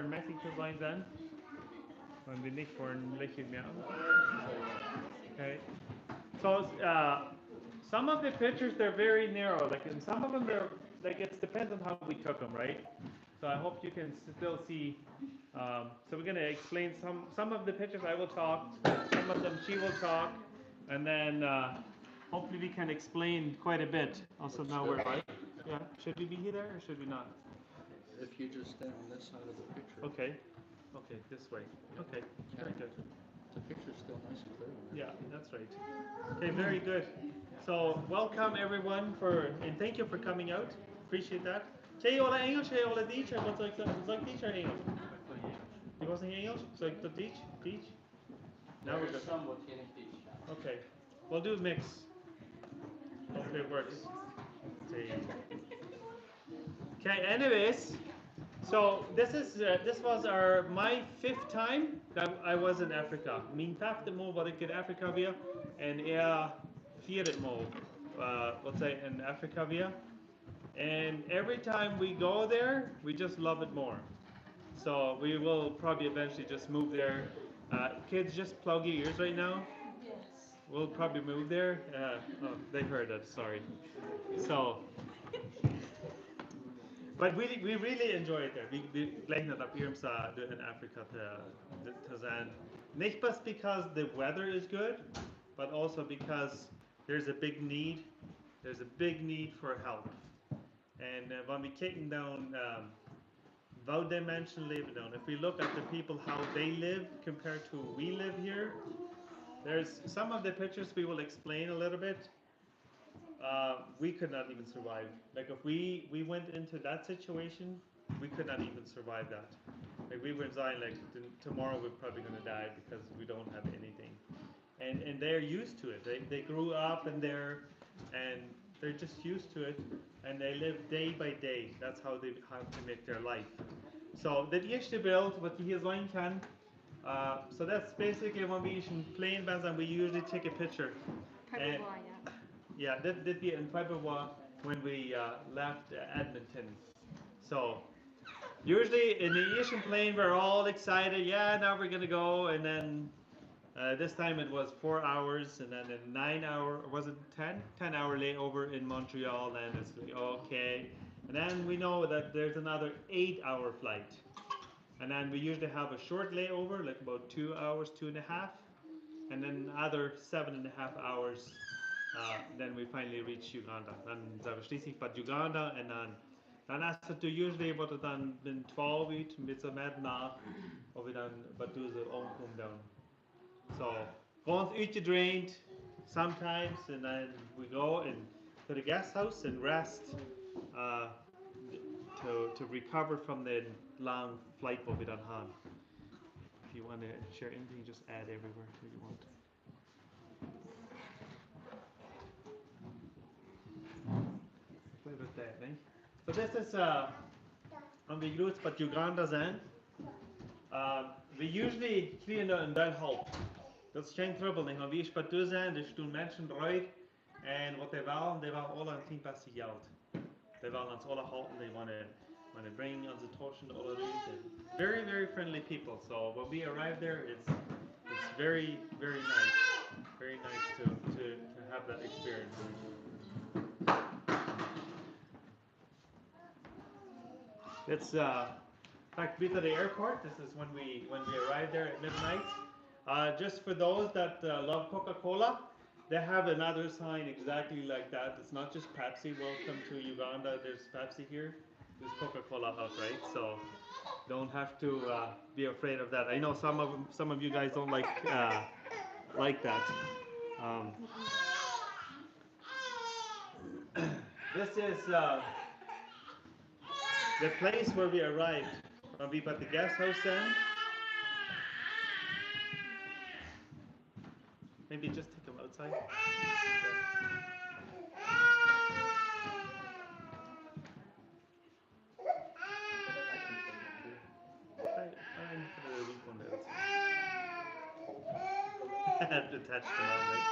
mäßig zu sein sein. Und wir nicht für ein Lächeln mehr. Okay. So some of the pictures they're very narrow, like and some of them they're like it depends on how we cook them, right? So I hope you can still see. So we're going to explain some of the pictures. I will talk, some of them she will talk, and then hopefully we can explain quite a bit. Also now we're right. Yeah. Should we be here or should we not? If you just stand on this side of the picture. Okay. Okay, this way. Okay. Very good. The picture's still nice and clear. Yeah, that's right. Okay, very good. So welcome everyone and thank you for coming out. Appreciate that. Ken je alle Engels? Ken je alle Duits? Wat zal ik zeggen? Zal ik Duits of Engels? Je was niet Engels? Zal ik dat Duits? Duits? Now we're good. Somewhat can teach. Okay, we'll do a mix. Hopefully it works. See. Okay, anyways, so this was my 5th time that I was in Africa. Min 5e maal wat ik in Afrika weer en 4e maal wat zij in Afrika weer. And every time we go there, we just love it more. So we will probably eventually just move there. Kids, just plug your ears right now. Yes. We'll probably move there. Oh, they heard it. Sorry. So, but we really enjoy it there. We gleich not up here in Africa to sein. Nicht just because the weather is good, but also because there's a big need. There's a big need for help. And when we kicking down how they mention living down, if we look at the people how they live compared to we live here, there's some of the pictures we will explain a little bit. We could not even survive. Like if we went into that situation, we could not even survive that. Like we were saying, like tomorrow we're probably gonna die because we don't have anything. And they're used to it. They grew up in there, and they're just used to it, and they live day by day. That's how they have to make their life. So the eerste beeld wat je hier zien kan. So that's basically when we in plane bands and we usually take a picture. And, yeah, that did be in February when we left Edmonton. So usually in the Asian plane we're all excited. Yeah, now we're gonna go, and then this time it was 4 hours, and then a 9 hour, was it 10? 10 hour layover in Montreal, and it's like, okay. And then we know that there's another 8 hour flight. And then we usually have a short layover, like about 2 hours, 2.5. And then another 7.5 hours, then we finally reach Uganda. Dann sind wir schließlich bei Uganda, und dann hast du usually what it dann been 12 weeks, mit so nach, wo wir dann, but do the omkom down. So, once each drained sometimes, and then we go to the guest house and rest to recover from the long flight what we done had. If you want to share anything, just add everywhere that you want. Play with that, eh? So this is on the route, but Uganda zijn. We usually clean in that help. Dat is geen trouble. When we spot do zijn, dus doen mensen eruit. And what they willen alle een 10 passie geld. They willen ons alle helpen. They want to bring ons the torch and all of these. Very, very friendly people. So when we arrive there, it's very, very nice. Very nice to have that experience. It's back to the airport. This is when we arrive there at midnight. Just for those that love Coca-Cola, they have another sign exactly like that. It's not just Pepsi. Welcome to Uganda. There's Pepsi here. There's Coca-Cola out, right? So don't have to be afraid of that. I know some of you guys don't like that. This is the place where we arrived. We put the guest house in. Maybe just take them outside. I have to touch them all, right?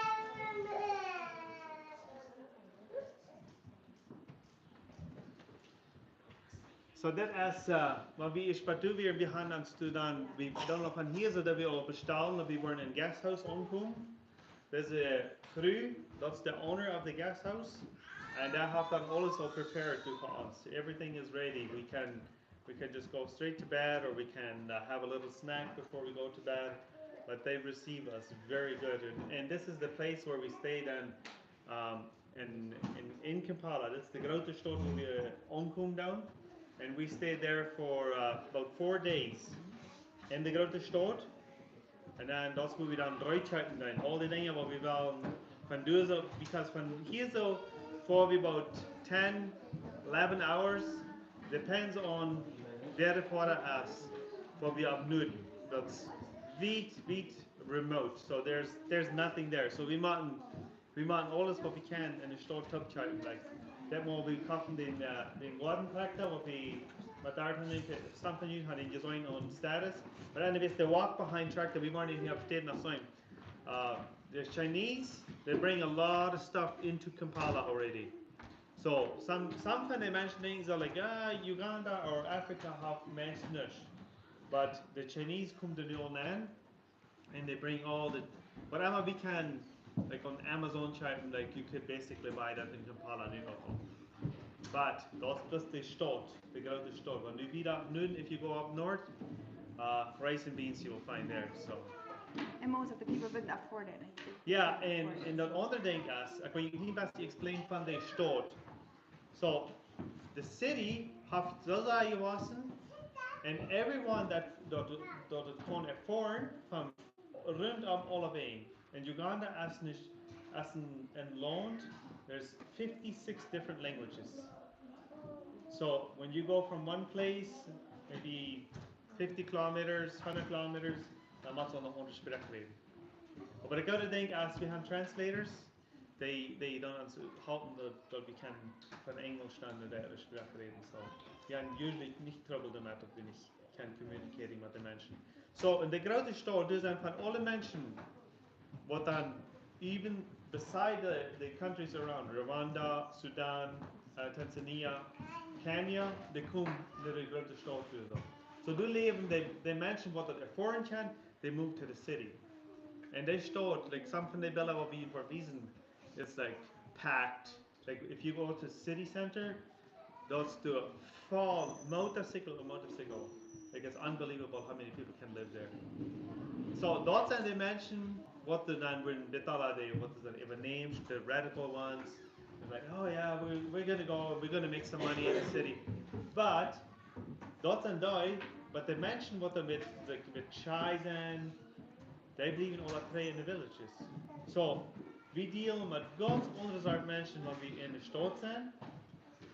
So dat is, maar wie is wat doen we gaan aan studeren, we dan van hier zodat we op bestaan, we worden in guesthouse aankomen. There's a crew, that's the owner of the guest house, and they have done alles all prepared for us. Everything is ready. We can just go straight to bed, or we can have a little snack before we go to bed. But they receive us very good, and this is the place where we stayed in Kampala. This is the grote stad where we aankomen down, and we stayed there for about 4 days in the grote stad. En dan dat moeten we dan uitzetten dan. Al die dingen wat we wel van doen zo, because van hier zo for about 10, 11 hours, depends on where the water is, what we have nodig. That's weit remote, so there's nothing there. So we maken alles wat we can in de stad opzetten. Like dat moet we kopen den watertractor wat we maar daar gaan we something you gaan design on status. But anyways, the walk behind tractor we weren't even updated on sign. The Chinese, they bring a lot of stuff into Kampala already. So some when they mention things are like Uganda or Africa have mentioned, but the Chinese come to the old land and they bring all the whatever we can, like on Amazon chat, like you could basically buy that in Kampala. But that's just the start, the grote stad. When you beat up noon, if you go up north, rice and beans you will find there. So. And most of the people wouldn't afford it. Yeah, and the other thing is, ik wil niet best explain van de stad. So, the city have zoveel wassen, and everyone that it can afford from rondom allebei. In Uganda, as een land, there's 56 different languages. So when you go from one place, maybe 50 kilometers, 100 kilometers, dan moet je nog onderspreken. But I gotta think, as we have translators, they don't help that we can from English down to Irish spreken. So yeah, usually nicht trouble damit that we can communicating what they mention. So in the grote stad, dus zijn van alle mensen, wat dan even beside the countries around Rwanda, Sudan, Tanzania, Kenya, they come to the grote stad toe. So they mention what they're foreign can, they move to the city. And they start like something they build up for reason. It's like packed. Like if you go to city center, that's the fall motorcycle. Like it's unbelievable how many people can live there. So that's and they mention what the what is that even names, the radical ones. They're like, oh yeah, we're gonna make some money in the city. But that's and die, but they mention what they with chais and they believe in all that pray in the villages. So we deal with God's onreserved mensen when we in the stad zijn,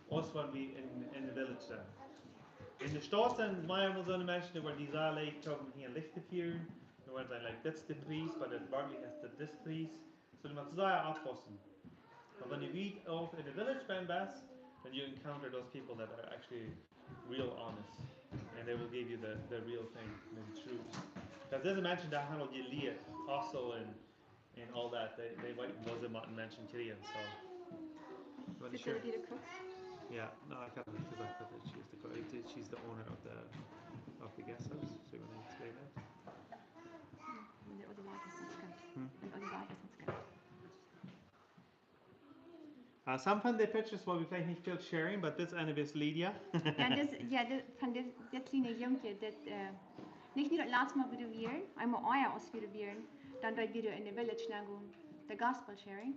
als when we in the village zijn. In de stad zijn maar zo'n mensen waar die zaal komen hier licht te vieren. Dan wordt hij like that's the priest, but it's barely as this priest. So je moet zaken afpassen. But when you read of in the village best, then you encounter those people that are actually real honest, and they will give you the real thing, the truth. Because there's a mention that handle you lead, hustle and all that. They was a mention Korean, so. You want to share? Did it cook? Yeah, no, I can't because I thought that she's the cook. She's the owner of the guest house. So you want to explain that? De olivaten zijn schuim. De olivaten zijn schuim. Some van de pictures will we vielleicht nicht viel sharing, but this one is Lydia. Van dit kleine jongetje, nicht nur das letzte Mal wieder wir, einmal Eier aus wieder wir, dann wieder in the village gehen, the gospel sharing.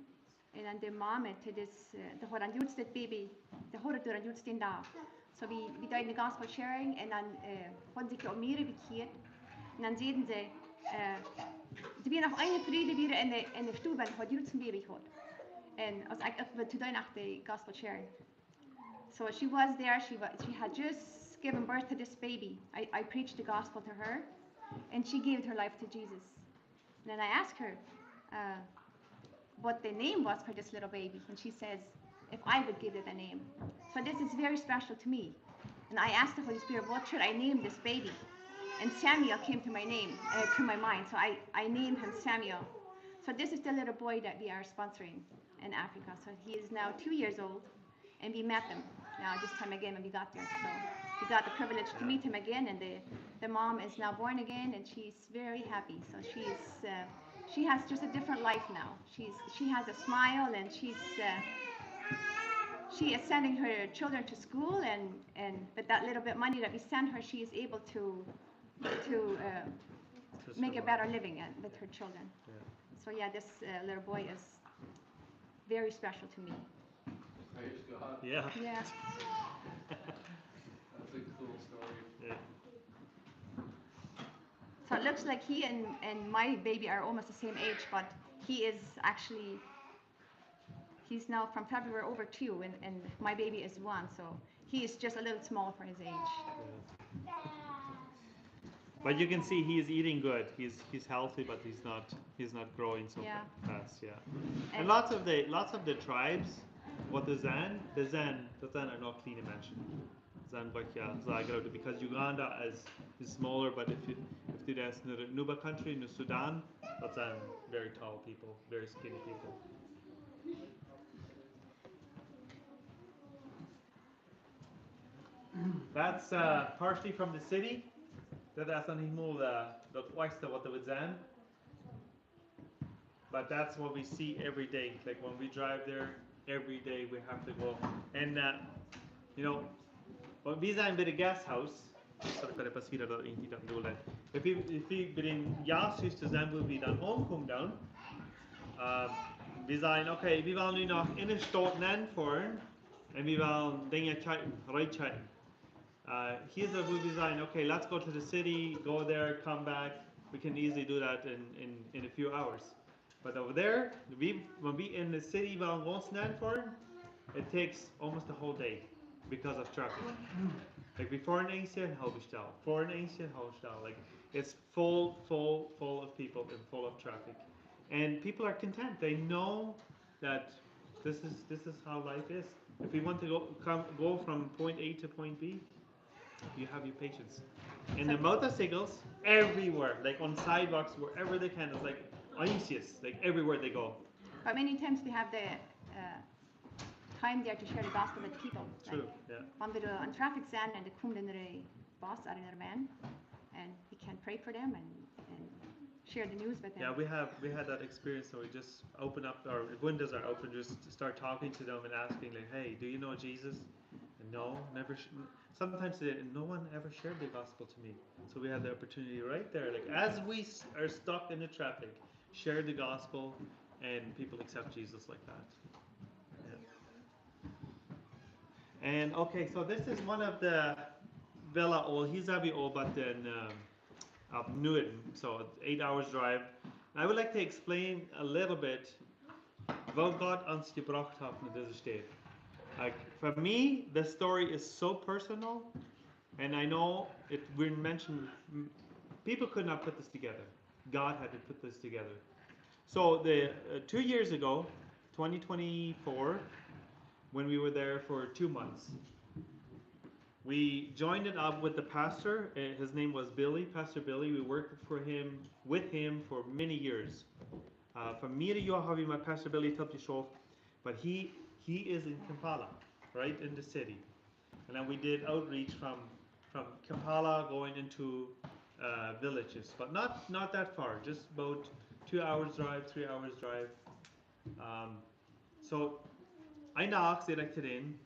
En dan de mama, de hoort aan juist het baby, de hoort door aan juist den dag. So we doen de gospel sharing en dan haben sich auch mehrere bekehrt. Und dann sehen sie, sie werden auf eine Friede wieder in der Stube, hat juist een baby gehad. And als ik to doen after the gospel sharing. So she was there, she had just given birth to this baby. I preached the gospel to her, and she gave her life to Jesus. And then I asked her, what the name was for this little baby, and she says, if I would give it a name. So this is very special to me. And I asked the Holy Spirit, what should I name this baby? And Samuel came to my mind, so I named him Samuel. So this is the little boy that we are sponsoring in Africa. So he is now 2 years old, and we met him. now this time again when we got there. So we got the privilege to meet him again, and the mom is now born again, and she's very happy. So she has just a different life now. She has a smile, and she is sending her children to school, and with that little bit money that we send her, she is able to make a better living with her children. Yeah. So yeah, this little boy is very special to me. Praise God. Yeah. Yeah. That's a cool story. Yeah. So it looks like he and my baby are almost the same age, but he is actually, he's now from February over 2, and my baby is 1, so he is just a little small for his age. But you can see he is eating good. He's healthy, but he's not growing so fast. Yeah. And lots of the tribes, what the Zan are not clean mentioned. Zan Zagreb, because Uganda is smaller, but if you there's Nuba country in Sudan, that's very tall people, very skinny people. That's partially from the city. That's not more the oyster what they would Zan. But that's what we see every day. Like when we drive there, every day we have to go. And when we zijn bij de guesthouse, if we in Jahrhus te zijn, wo wir dann umkommen dann, wir sagen, okay, wir wollen nu noch in de stad fahren und wir wollen Dinge checken. Here's where we design, okay, let's go to the city, go there, come back. We can easily do that in a few hours. But over there, when we in the city, it takes almost the whole day because of traffic. Like before an Asia and Halbestal, for an Asia and Halbestal, like it's full of people and full of traffic. And people are content. They know that this is how life is. If we want to go from point A to point B, you have your patience. And the motorcycles everywhere, like on sidewalks, wherever they can, it's like anxious, like everywhere they go. But many times we have the time there to share the gospel with people. True, like, yeah. When we do on traffic jam and the komt in the bus or in a van, and we can pray for them and share the news with them. Yeah, we had that experience, so we just open up, our windows are open, just start talking to them and asking like, hey, do you know Jesus? And no, never. Sometimes no one ever shared the gospel to me. So we had the opportunity right there, like as we are stuck in the traffic, share the gospel, and people accept Jesus like that. Yeah. And okay, so this is one of the Villa Ol Hizabi Ol Batten of Nuit, so 8 hours drive. I would like to explain a little bit what God uns gebracht hat in dieser Stadt. Like for me, the story is so personal, and I know it. We mentioned people could not put this together. God had to put this together. So the 2 years ago, 2024, when we were there for 2 months, we joined it up with the pastor. His name was Billy, Pastor Billy. We worked with him for many years. From me to you, my Pastor Billy helped you show, but he is in Kampala, right in the city. And then we did outreach from Kampala going into villages, but not that far, just about 2 hours drive, 3 hours drive. So I know in,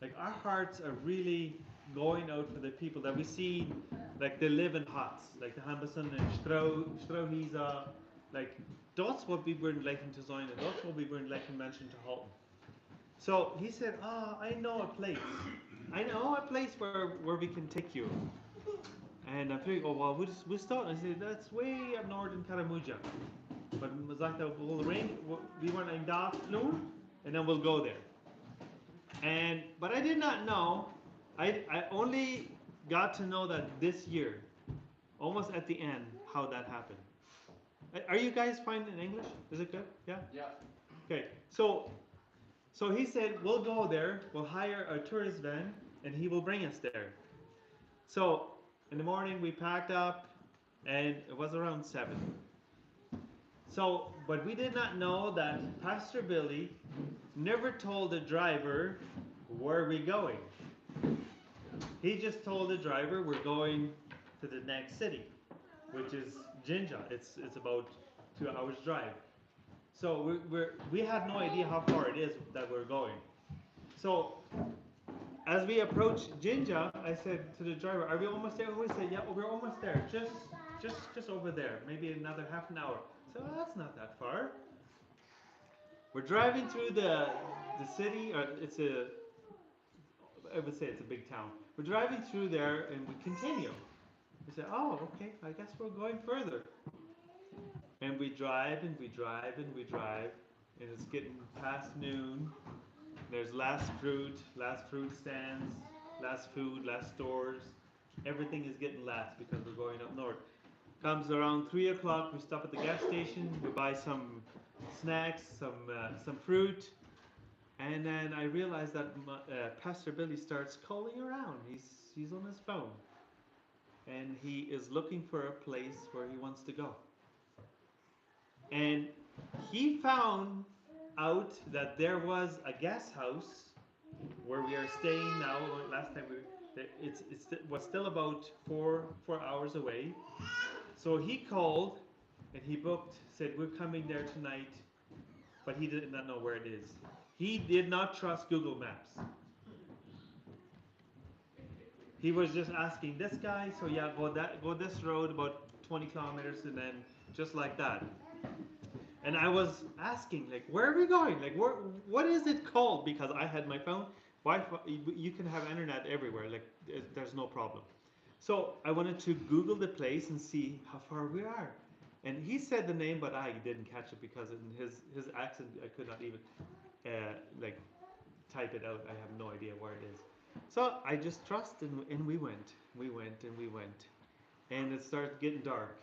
like our hearts are really going out for the people that we see, like they live in huts, like the Hambason and Strohiza, like that's what we were liking to Zion, and that's what we were liking mentioned to Halton. So he said, I know a place. I know a place where we can take you. And I'm thinking, oh, well, we'll start. I said, that's way up north in Karamuja. But we want in afternoon, and then we'll go there. But I did not know, I only got to know that this year, almost at the end, how that happened. Are you guys fine in English? Is it good? Yeah? Yeah. Okay, so he said, we'll go there, we'll hire a tourist van, and he will bring us there. So in the morning we packed up, and it was around 7. So, but we did not know that Pastor Billy never told the driver where are we going? He just told the driver we're going to the next city, which is Jinja. It's about 2 hours drive. So we had no idea how far it is that we're going. So as we approached Jinja, I said to the driver, "Are we almost there?" He said, "Yeah, we're almost there. Just over there. Maybe another half an hour." So that's not that far. We're driving through the city. I would say it's a big town. We're driving through there, and we continue. We say, "Oh, okay. I guess we're going further." And we drive and we drive and we drive, and it's getting past noon. There's last fruit stands, last food, last stores. Everything is getting last because we're going up north. Comes around 3 o'clock, we stop at the gas station, we buy some snacks, some fruit, and then I realize that Pastor Billy starts calling around. He's on his phone, and he is looking for a place where he wants to go. And he found out that there was a guest house where we are staying now. Last time it was still about four hours away. So he called and he booked, said we're coming there tonight, but he did not know where it is. He did not trust Google Maps. He was just asking this guy, so yeah, go this road about 20 kilometers, and then just like that. And I was asking, like, where are we going? Like, what is it called? Because I had my phone. Wi-Fi, you can have internet everywhere. Like, there's no problem. So I wanted to Google the place and see how far we are. And he said the name, but I didn't catch it because in his accent, I could not even like type it out. I have no idea where it is. So I just trusted, and we went. We went and we went. And it started getting dark.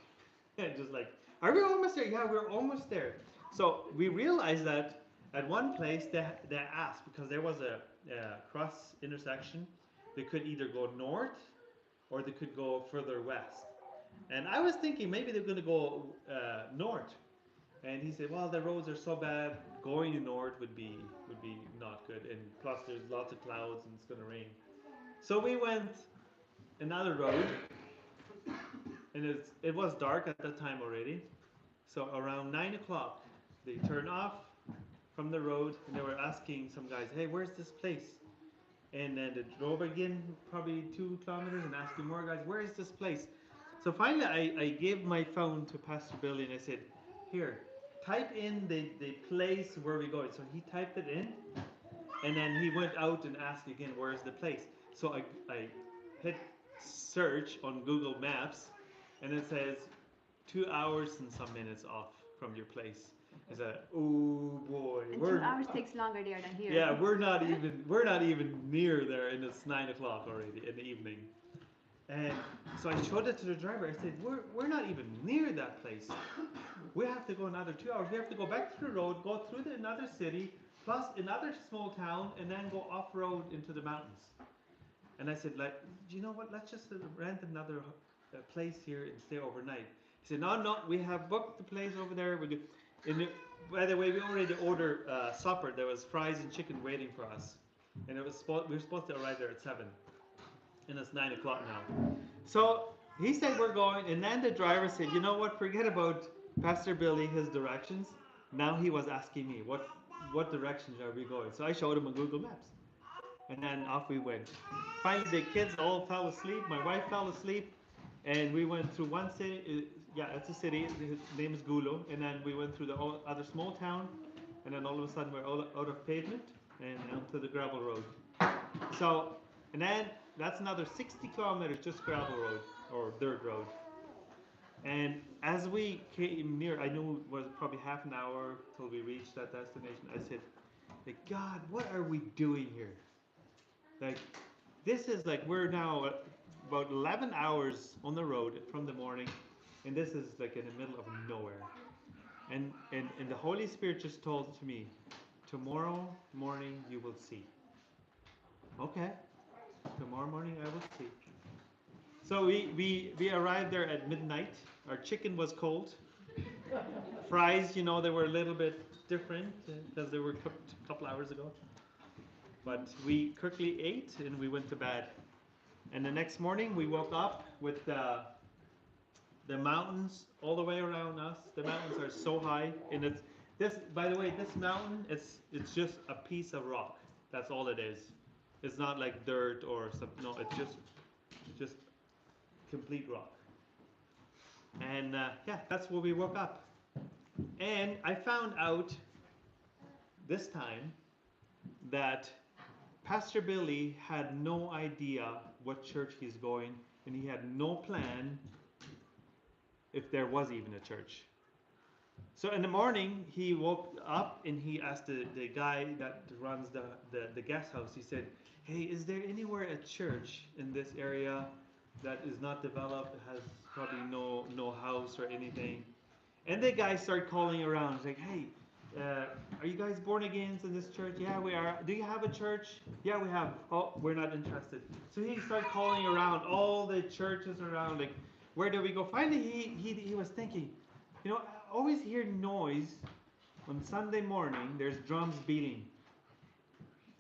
And just like, are we almost there? Yeah, we're almost there. So we realized that at one place they asked, because there was a cross intersection, they could either go north or they could go further west. And I was thinking maybe they're going to go north. And he said, well, the roads are so bad, going north would be not good. And plus there's lots of clouds and it's going to rain. So we went another road. And it was dark at that time already. So around 9 o'clock, they turned off from the road and they were asking some guys, hey, where's this place? And then they drove again, probably 2 kilometers, and asking more guys, where is this place? So finally, I gave my phone to Pastor Billy and I said, here, type in the place where we're going. So he typed it in, and then he went out and asked again, where is the place? So I hit search on Google Maps, and it says 2 hours and some minutes off from your place. I said, oh boy. And 2 hours takes longer there than here. Yeah, we're not even near there, and it's 9 o'clock already in the evening. And so I showed it to the driver. I said, we're not even near that place. We have to go another 2 hours. We have to go back to the road, go through another city, plus another small town, and then go off-road into the mountains. And I said, like, you know what? Let's just rent another place here and stay overnight. He said, no, we have booked the place over there. By the way, we already ordered supper. There was fries and chicken waiting for us. And we were supposed to arrive there at 7. And it's 9 o'clock now. So he said we're going. And then the driver said, you know what? Forget about Pastor Billy, his directions. Now he was asking me, what directions are we going? So I showed him on Google Maps. And then off we went. Finally, the kids all fell asleep. My wife fell asleep. And we went through one city. Yeah, it's a city. His name is Gulo. And then we went through the other small town. And then all of a sudden we're all out of pavement and onto the gravel road. So, and then that's another 60 kilometers just gravel road or dirt road. And as we came near, I knew it was probably half an hour till we reached that destination. I said, God, what are we doing here? Like, this is like, we're now about 11 hours on the road from the morning, and this is like in the middle of nowhere. And the Holy Spirit just told to me, tomorrow morning you will see. Okay, tomorrow morning I will see. So we arrived there at midnight. Our chicken was cold. Fries, they were a little bit different because they were cooked a couple hours ago. But we quickly ate and we went to bed. And the next morning we woke up with the mountains all the way around us. The mountains are so high, and it's this. By the way, this mountain it's just a piece of rock. That's all it is. It's not like dirt or some. No, it's just complete rock. And yeah, that's where we woke up. And I found out this time that Pastor Billy had no idea what church he's going, and he had no plan if there was even a church. So in the morning, he woke up and he asked the guy that runs the guest house, he said, hey, is there anywhere a church in this area that is not developed, has probably no house or anything? And the guy started calling around. He's like, hey, are you guys born again in this church? Yeah, we are. Do you have a church? Yeah, we have. Oh, we're not interested. So he started calling around all the churches around, like, where do we go? Finally, he was thinking, you know, I always hear noise on Sunday morning. There's drums beating.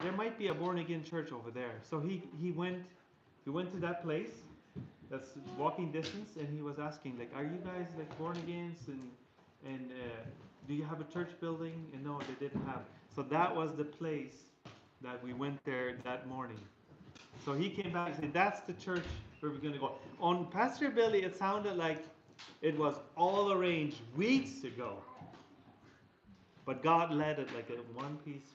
There might be a born again church over there. So he went to that place that's walking distance, and he was asking, like, are you guys like born agains and do you have a church building? And no, they didn't have. So that was the place that we went there that morning. So he came back and said, that's the church where we're going to go. On Pastor Billy, it sounded like it was all arranged weeks ago. But God led it like a one piece.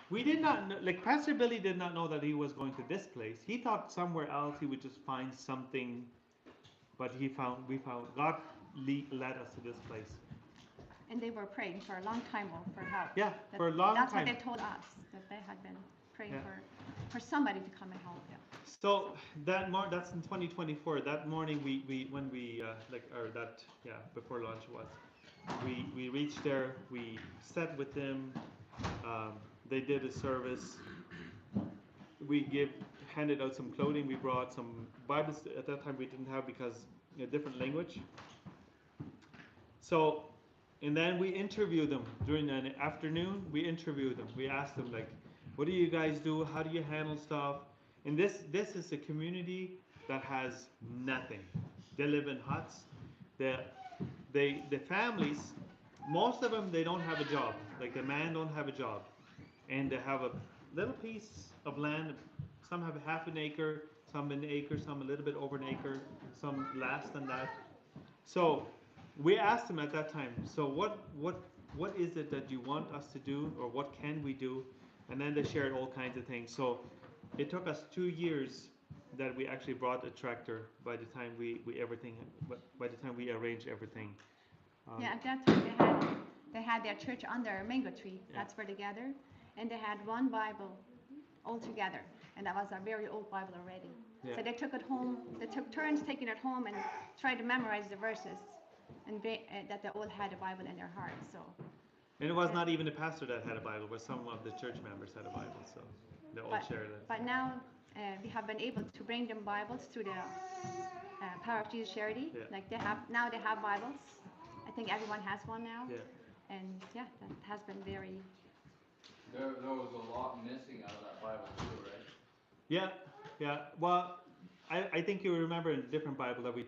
We did not know, like Pastor Billy did not know that he was going to this place. He thought somewhere else he would just find something. But we found, God led us to this place. And they were praying for a long time for help. Yeah, for a long that's time. That's what they told us, that they had been praying for somebody to come and help them. So that's in 2024. That morning before lunch was, we reached there. We sat with them. They did a service. We handed out some clothing. We brought some Bibles. At that time we didn't have because a different language. So, and then we interviewed them during the afternoon. We interviewed them. We asked them, like, what do you guys do? How do you handle stuff? And this is a community that has nothing. They live in huts. The families, most of them, they don't have a job. Like the man don't have a job, and they have a little piece of land. Some have half an acre, some an acre, some a little bit over an acre, some less than that. So we asked them at that time, so what is it that you want us to do, or what can we do? And then they shared all kinds of things. So it took us 2 years that we actually brought a tractor by the time by the time we arranged everything. Yeah, at that time they had their church under a mango tree. Yeah. That's where they gathered, and they had one Bible all together, and that was a very old Bible already. Yeah. So they took it home. They took turns taking it home and tried to memorize the verses, and that they all had a Bible in their hearts. So. And it was not even the pastor that had a Bible, but some of the church members had a Bible, so they all shared it. But now we have been able to bring them Bibles through the Power of Jesus Charity. Yeah. Like they have Bibles. I think everyone has one now. Yeah. And yeah, that has been very. There was a lot missing out of that Bible too, right? Yeah. Well, I think you remember a different Bible that we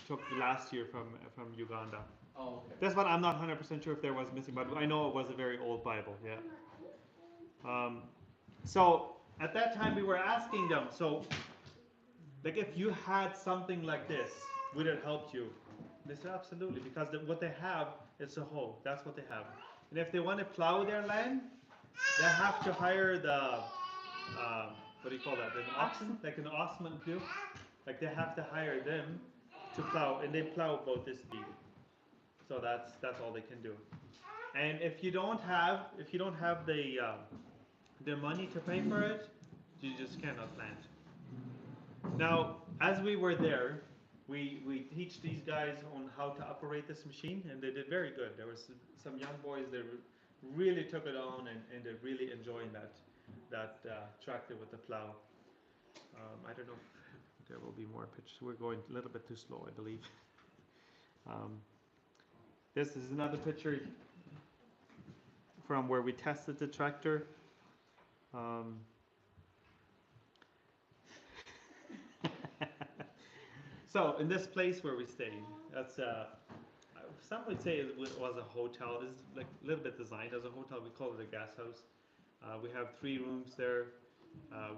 took last year from Uganda. Oh, okay. This one I'm not 100% sure if there was missing, but I know it was a very old Bible. Yeah. So at that time we were asking them, so like if you had something like this, would it help you? They said absolutely, because what they have is a hoe. That's what they have. And if they want to plow their land, they have to hire the what do you call that? An oxen, like an oxman too. Like they have to hire them to plow, and they plow about this deep. So that's all they can do. And if you don't have the money to pay for it, you just cannot plant. Now, as we were there, we teach these guys on how to operate this machine, and they did very good. There was some young boys that really took it on, and they're really enjoying that tractor with the plow. I don't know if there will be more pictures. We're going a little bit too slow, I believe. This is another picture from where we tested the tractor. Um, so in this place where we stayed, that's some would say it was a hotel. It's like a little bit designed as a hotel. We call it a guest house. We have 3 rooms there.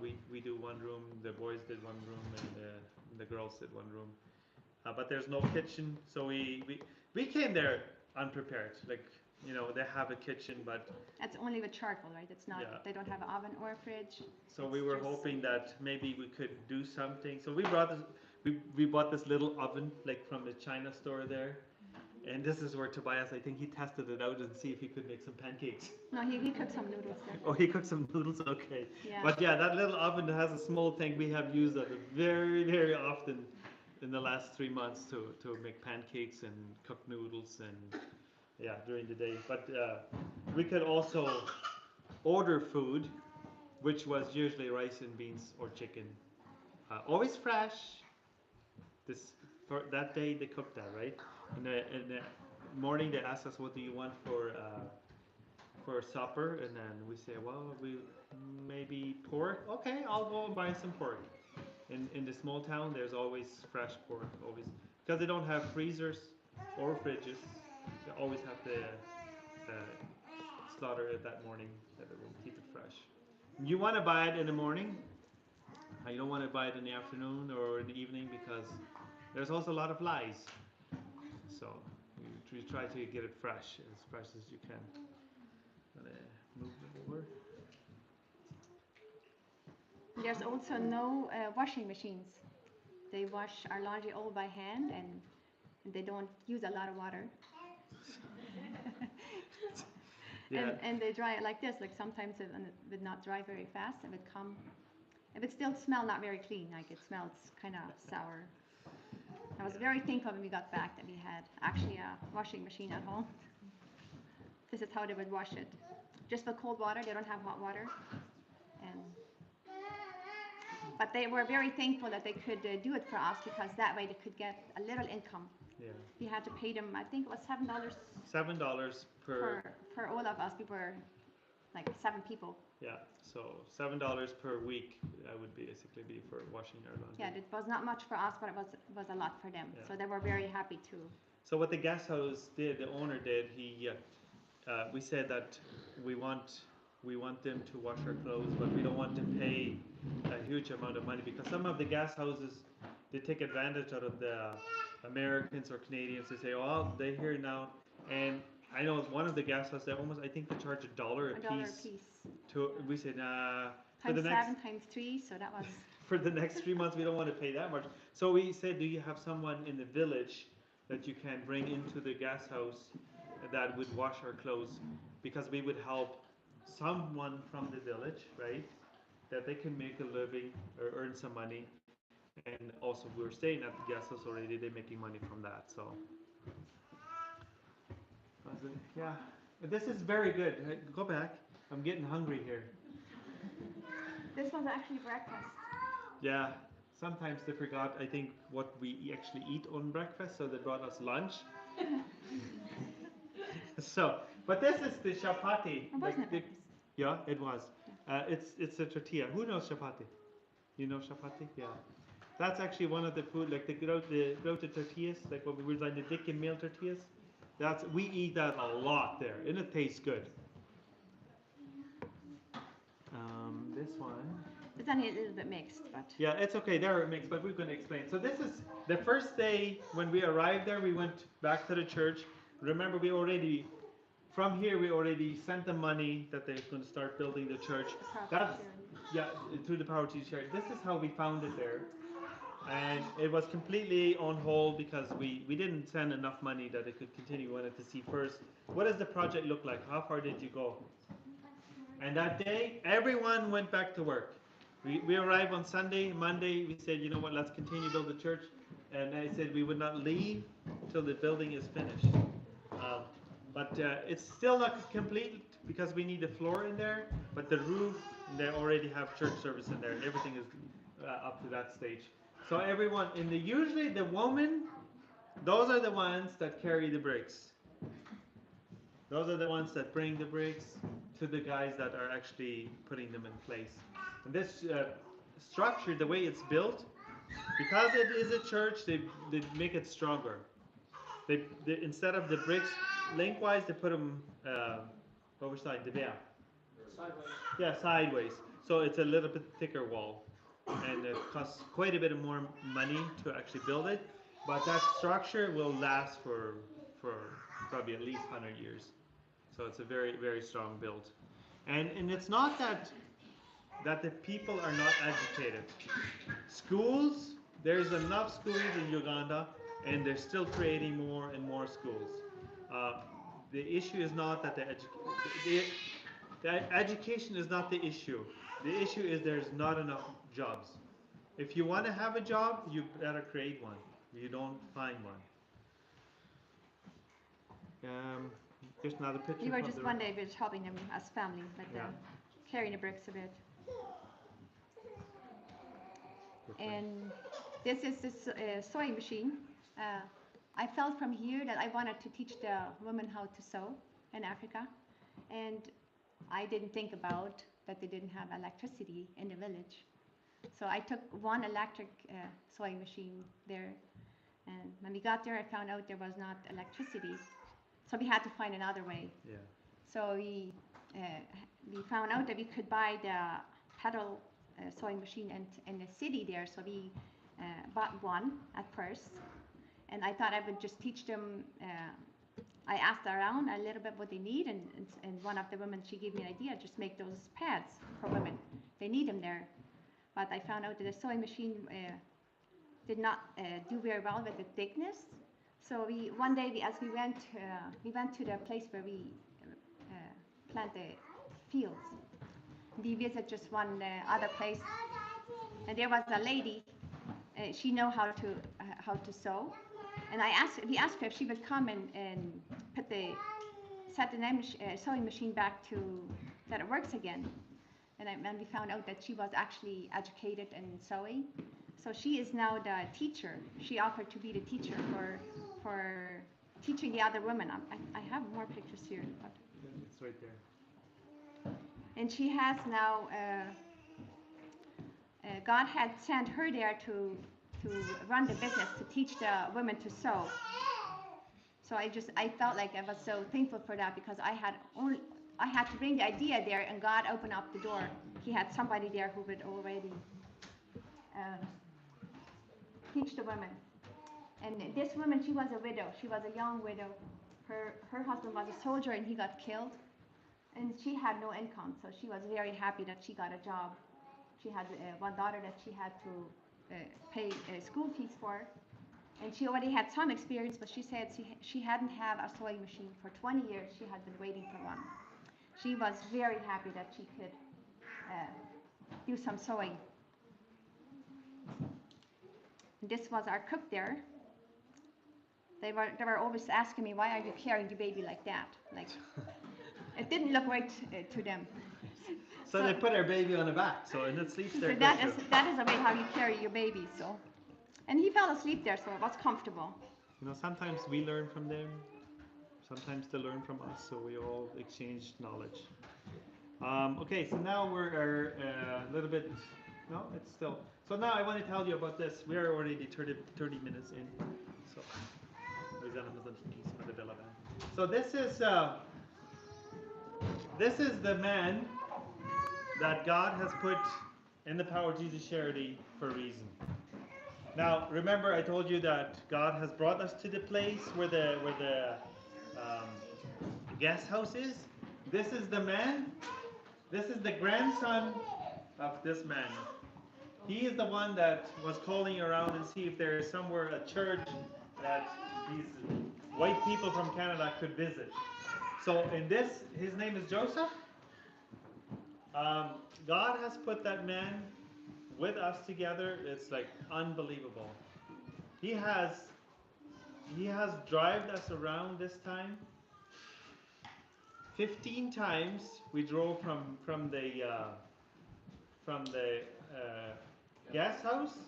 We do 1 room. The boys did 1 room, and the girls did 1 room. But there's no kitchen, so we came there unprepared. Like, you know, they have a kitchen, but That's only with charcoal, right? It's not. Yeah. They don't have an oven or a fridge. so It's we were just- hoping that maybe we could do something. So we bought this little oven, like from the China store there. And this is where Tobias, I think he tested it out and see if he could make some pancakes. No, he cooked some noodles there. Oh, he cooked some noodles, okay. Yeah. But yeah, that little oven that has a small thing, we have used that very, very often in the last 3 months to make pancakes and cook noodles and yeah, during the day. But we could also order food, which was usually rice and beans or chicken. Always fresh. For that day they cooked that, right? In the morning they asked us, what do you want for supper? And then we say, well, we maybe pork. Okay, I'll go and buy some pork. In the small town, there's always fresh pork, always, because they don't have freezers or fridges. They always have to slaughter it that morning, that it will keep it fresh. You want to buy it in the morning. You don't want to buy it in the afternoon or in the evening because there's also a lot of lice. So you try to get it fresh as you can. Move it over. There's also no washing machines. They wash our laundry all by hand, and they don't use a lot of water. Yeah. And they dry it like this. Like sometimes it would not dry very fast. It would still smell not very clean. Like it smells kind of sour. I was very thankful when we got back that we had actually a washing machine at home. This is how they would wash it. Just with cold water. They don't have hot water. But they were very thankful that they could do it for us because that way they could get a little income. Yeah. We had to pay them, I think it was $7 $7 per. For all of us. We were like 7 people. Yeah. So $7 per week. That would basically be for washing our laundry. Yeah, it was not much for us, but it was a lot for them. Yeah. So they were very happy too. So what the guest house did, the owner did, we said that we want them to wash our clothes, but we don't want to pay a huge amount of money because some of the guest houses, they take advantage out of the Americans or Canadians. They say, oh, they're here now, and I know one of the guest houses, I think they charge $1 a $1 a piece. piece. We said, nah. Times 7 times 3, so that was. For the next 3 months, we don't want to pay that much. So we said, do you have someone in the village that you can bring into the guest house that would wash our clothes? Because we would help someone from the village, right? That they can make a living or earn some money. And also, we're staying at the guest house already. They're making money from that. So, yeah, this is very good. Go back. I'm getting hungry here. This was actually breakfast. Yeah, sometimes they forgot, I think, what we actually eat on breakfast, so they brought us lunch. But this is the chapati. Wasn't it? Yeah, it was. It's a tortilla. Who knows chapati? You know chapati? Yeah. That's actually one of the food, like the grote tortillas, like what we were saying, the dikke meal tortillas. We eat that a lot there, and it tastes good. This one. It's only a little bit mixed, but. Yeah, it's okay. They're mixed, but we're going to explain. So this is the first day when we arrived there. We went back to the church. Remember, from here we already sent them money that they're going to start building the church. Through the power to share. This is how we found it there, and it was completely on hold because we didn't send enough money that it could continue. We wanted to see first, what does the project look like? How far did you go? And that day, everyone went back to work. We arrived on Sunday. Monday, we said, you know what, let's continue to build the church. And I said we would not leave until the building is finished. But it's still not complete because we need the floor in there. But the roof, they already have church service in there. Everything is up to that stage. So everyone, usually the women, those are the ones that carry the bricks. Those are the ones that bring the bricks to the guys that are actually putting them in place. And this structure, the way it's built, because it is a church, they make it stronger. They instead of the bricks lengthwise, they put them overside the back. Sideways. Yeah, sideways. So it's a little bit thicker wall, and it costs quite a bit more money to actually build it. But that structure will last for probably at least 100 years. So it's a very, very strong build. And it's not that the people are not educated. Schools, there's enough schools in Uganda, and they're still creating more and more schools. The issue is not that the education is not the issue. The issue is there's not enough jobs. If you want to have a job, you better create one. You don't find one. Here's another picture. We were of just the- one day we were helping them as family, but Yeah. carrying the bricks a bit. Different. And this is this sewing machine. I felt from here that I wanted to teach the women how to sew in Africa, and I didn't think about that they didn't have electricity in the village. So I took one electric sewing machine there, and when we got there, I found out there was not electricity. So we had to find another way. Yeah. So we found out that we could buy the pedal sewing machine in the city there. So we bought one at first, and I thought I would just teach them. I asked around a little bit what they need, and one of the women, she gave me an idea, just make those pads for women. They need them there. But I found out that the sewing machine did not do very well with the thickness. So one day as we went to the place where we plant the fields. We visited just one other place, and there was a lady. She know how to sew, and we asked her if she would come and set the sewing machine back to that it works again. And we found out that she was actually educated in sewing. So she is now the teacher. She offered to be the teacher for teaching the other women. I have more pictures here. But. It's right there. And she has now, God had sent her there to run the business, to teach the women to sew. So I felt like I was so thankful for that, because I had to bring the idea there, and God opened up the door. He had somebody there who would already teach the women. And this woman, she was a widow. She was a young widow. Her husband was a soldier, and he got killed. And she had no income, so she was very happy that she got a job. She had one daughter that she had to pay school fees for. And she already had some experience, but she said she hadn't had a sewing machine for 20 years. She had been waiting for one. She was very happy that she could do some sewing. And this was our cook there. They were always asking me, why are you carrying the baby like that? Like, it didn't look right to them. So they put our baby on the back, and it sleeps there. So that is a way how you carry your baby. So, and he fell asleep there, so it was comfortable. You know, sometimes we learn from them, sometimes they learn from us, so we all exchange knowledge. Okay, so now we're a little bit. No, it's still. So now I want to tell you about this. We are already 30 minutes in. So, so this is the man that God has put in the Power of Jesus Charity for a reason. Now, remember I told you that God has brought us to the place where the guest house is. This is the man. This is the grandson of this man. He is the one that was calling around and see if there is somewhere a church that these white people from Canada could visit. So his name is Joseph. God has put that man with us together. It's like unbelievable. He has driven us around this time. 15 times we drove from the guest house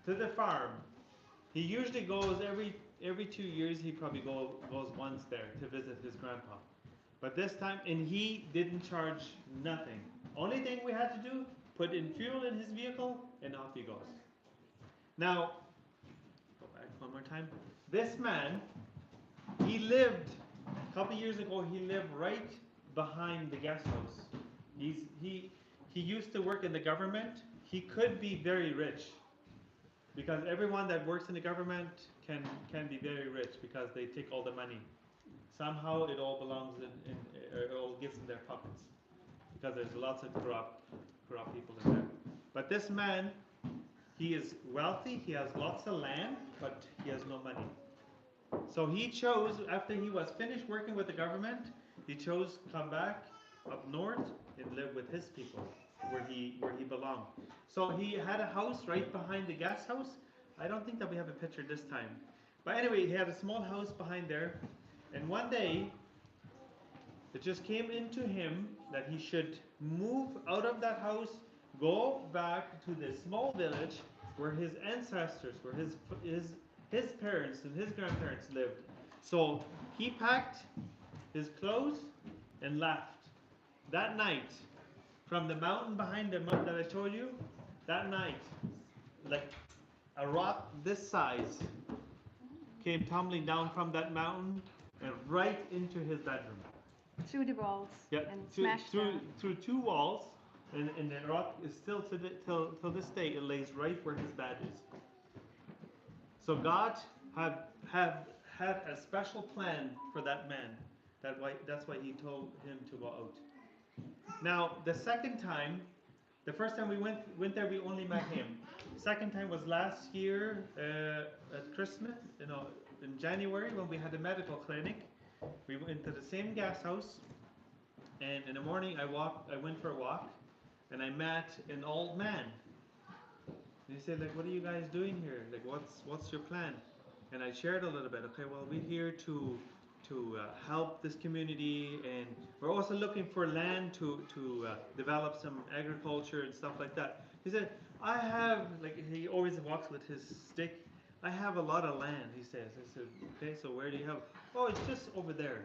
to the farm. He usually goes every 2 years. He probably goes once there to visit his grandpa. But this time, and he didn't charge nothing. Only thing we had to do, put in fuel in his vehicle, and off he goes. Now, go back one more time. This man, he lived, a couple years ago, he lived right behind the guest house. He used to work in the government. He could be very rich, because everyone that works in the government can be very rich because they take all the money. Somehow it all belongs it all gets in their pockets, because there's lots of corrupt people in there. But this man, he is wealthy, he has lots of land, but he has no money. So he chose, after he was finished working with the government, he chose to come back up north and live with his people, where he belonged. So he had a house right behind the guest house. I don't think that we have a picture this time. But anyway, he had a small house behind there. And one day, it just came into him that he should move out of that house, go back to this small village where his ancestors, where his parents and his grandparents lived. So he packed his clothes and left. That night, from the mountain behind the mountain that I told you, that night, like a rock this size came tumbling down from that mountain and right into his bedroom. Through the walls, Yeah, and smashed through two walls, and the rock is still till this day, it lays right where his bed is. So God had a special plan for that man. That's why he told him to go out. Now, the second time, the first time we went there, we only met him. Second time was last year at Christmas, in January, when we had a medical clinic. We went to the same guest house, and in the morning I went for a walk, and I met an old man. And he said, like, what are you guys doing here? Like, what's your plan? And I shared a little bit. Okay, well, we're here to help this community, and we're also looking for land to develop some agriculture and stuff like that. He said, I have, like, he always walks with his stick. I have a lot of land, he says. I said, okay, so where do you have? Oh, it's just over there.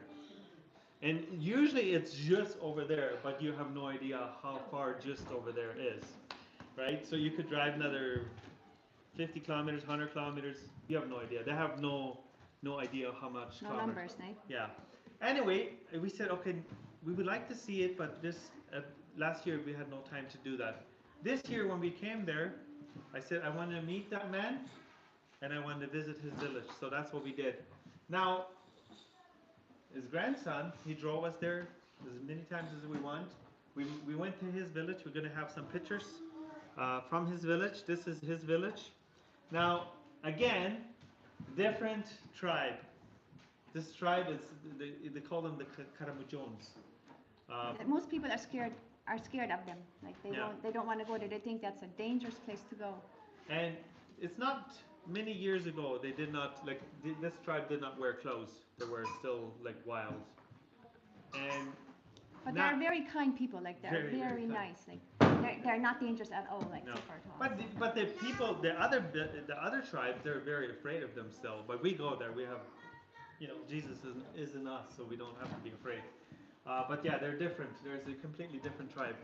And usually it's just over there, but you have no idea how far just over there is, right? So you could drive another 50 kilometers, 100 kilometers. You have no idea. They have no idea how much. No numbers, no? Yeah. Anyway, we said, okay, we would like to see it, but last year we had no time to do that. This year when we came there, I said I wanted to meet that man, and I wanted to visit his village. So that's what we did. Now, his grandson, he drove us there as many times as we want. We went to his village. We're going to have some pictures from his village. This is his village. Now, again, different tribe. This tribe is, they call them the Karamujons. Most people are scared of them. Like they don't want to go there. They think that's a dangerous place to go. And it's not many years ago. They did not this tribe did not wear clothes. They were still like wild. But they're very kind people. Like they're very nice. Like they're not dangerous at all. Like no. so far to us. But the people, the other tribes, they're very afraid of them still. But we go there. We have, Jesus is in us, so we don't have to be afraid. But yeah, they're different. There's a completely different tribe.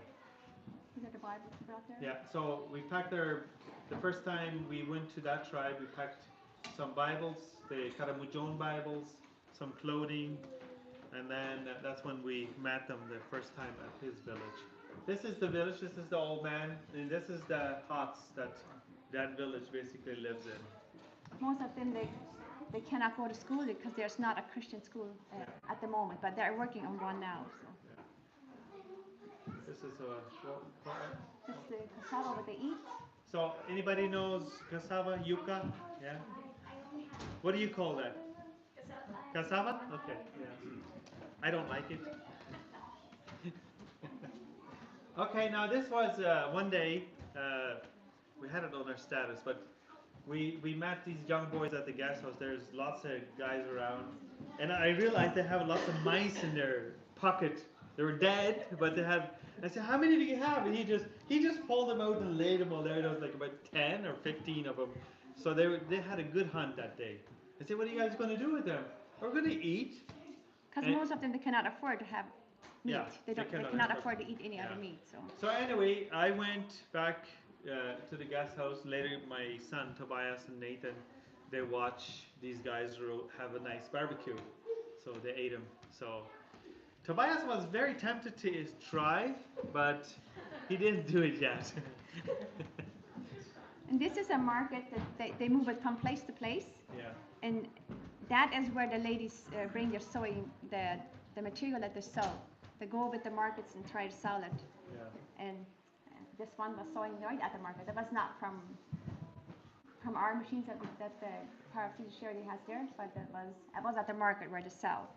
Is that the Bible out there? Yeah, so we packed the first time we went to that tribe, we packed some Bibles, the Karamujon Bibles, some clothing, and then that's when we met them the first time at his village. This is the village, this is the old man, and this is the huts that village basically lives in. Most of them, they cannot go to school because there's not a Christian school at the moment, but they're working on one now. So. Yeah. This is This is the cassava what they eat. So anybody knows cassava, yucca? Yeah. What do you call that? Cassava. Okay. Yeah. I don't like it. Okay. Now this was one day. We had it on our status, but we met these young boys at the guest house. There's lots of guys around, and I realized they have lots of mice in their pocket. They were dead, but they had. I said, "How many do you have?" And he just pulled them out and laid them all there. There was like about 10 or 15 of them. So they had a good hunt that day. I said, "What are you guys going to do with them?" "We're going to eat." Because And- most of them, they cannot afford to have meat. Yeah, They cannot cannot afford- afford to eat any other yeah. meat. So So anyway, I went back to the guest house. Later, my son Tobias and Nathan, they watch these guys have a nice barbecue. So they ate them. So Tobias was very tempted to try, but he didn't do it yet. and this is a market that they move it from place to place. Yeah. And that is where the ladies bring their sewing, the material that they sew. They go with the markets and try to sell it. Yeah. And this one was sewing right at the market. It was not from our machines that the paraplegic charity has there, but it was at the market where they sell.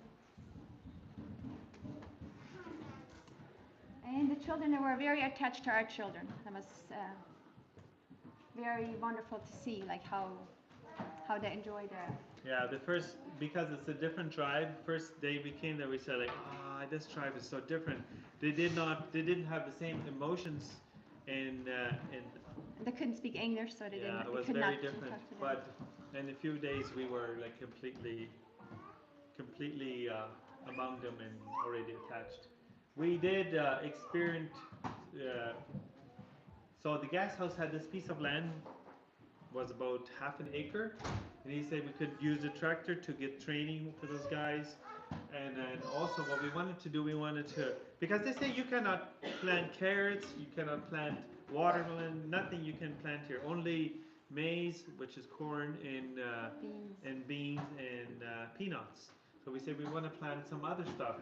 And the children, they were very attached to our children. It was very wonderful to see, like how they enjoyed it. Yeah, the first, because it's a different tribe, first day we came there, we said like, this tribe is so different. They didn't have the same emotions in They couldn't speak English, so they yeah, didn't. it was could very not different. talk to them. But in a few days we were like completely among them and already attached. We did experience. So the guest house had this piece of land, was about half an acre, and he said we could use a tractor to get training for those guys. And then also what we wanted to do, because they say you cannot plant carrots, you cannot plant watermelon, nothing you can plant here, only maize, which is corn, and beans and peanuts. So we said we want to plant some other stuff.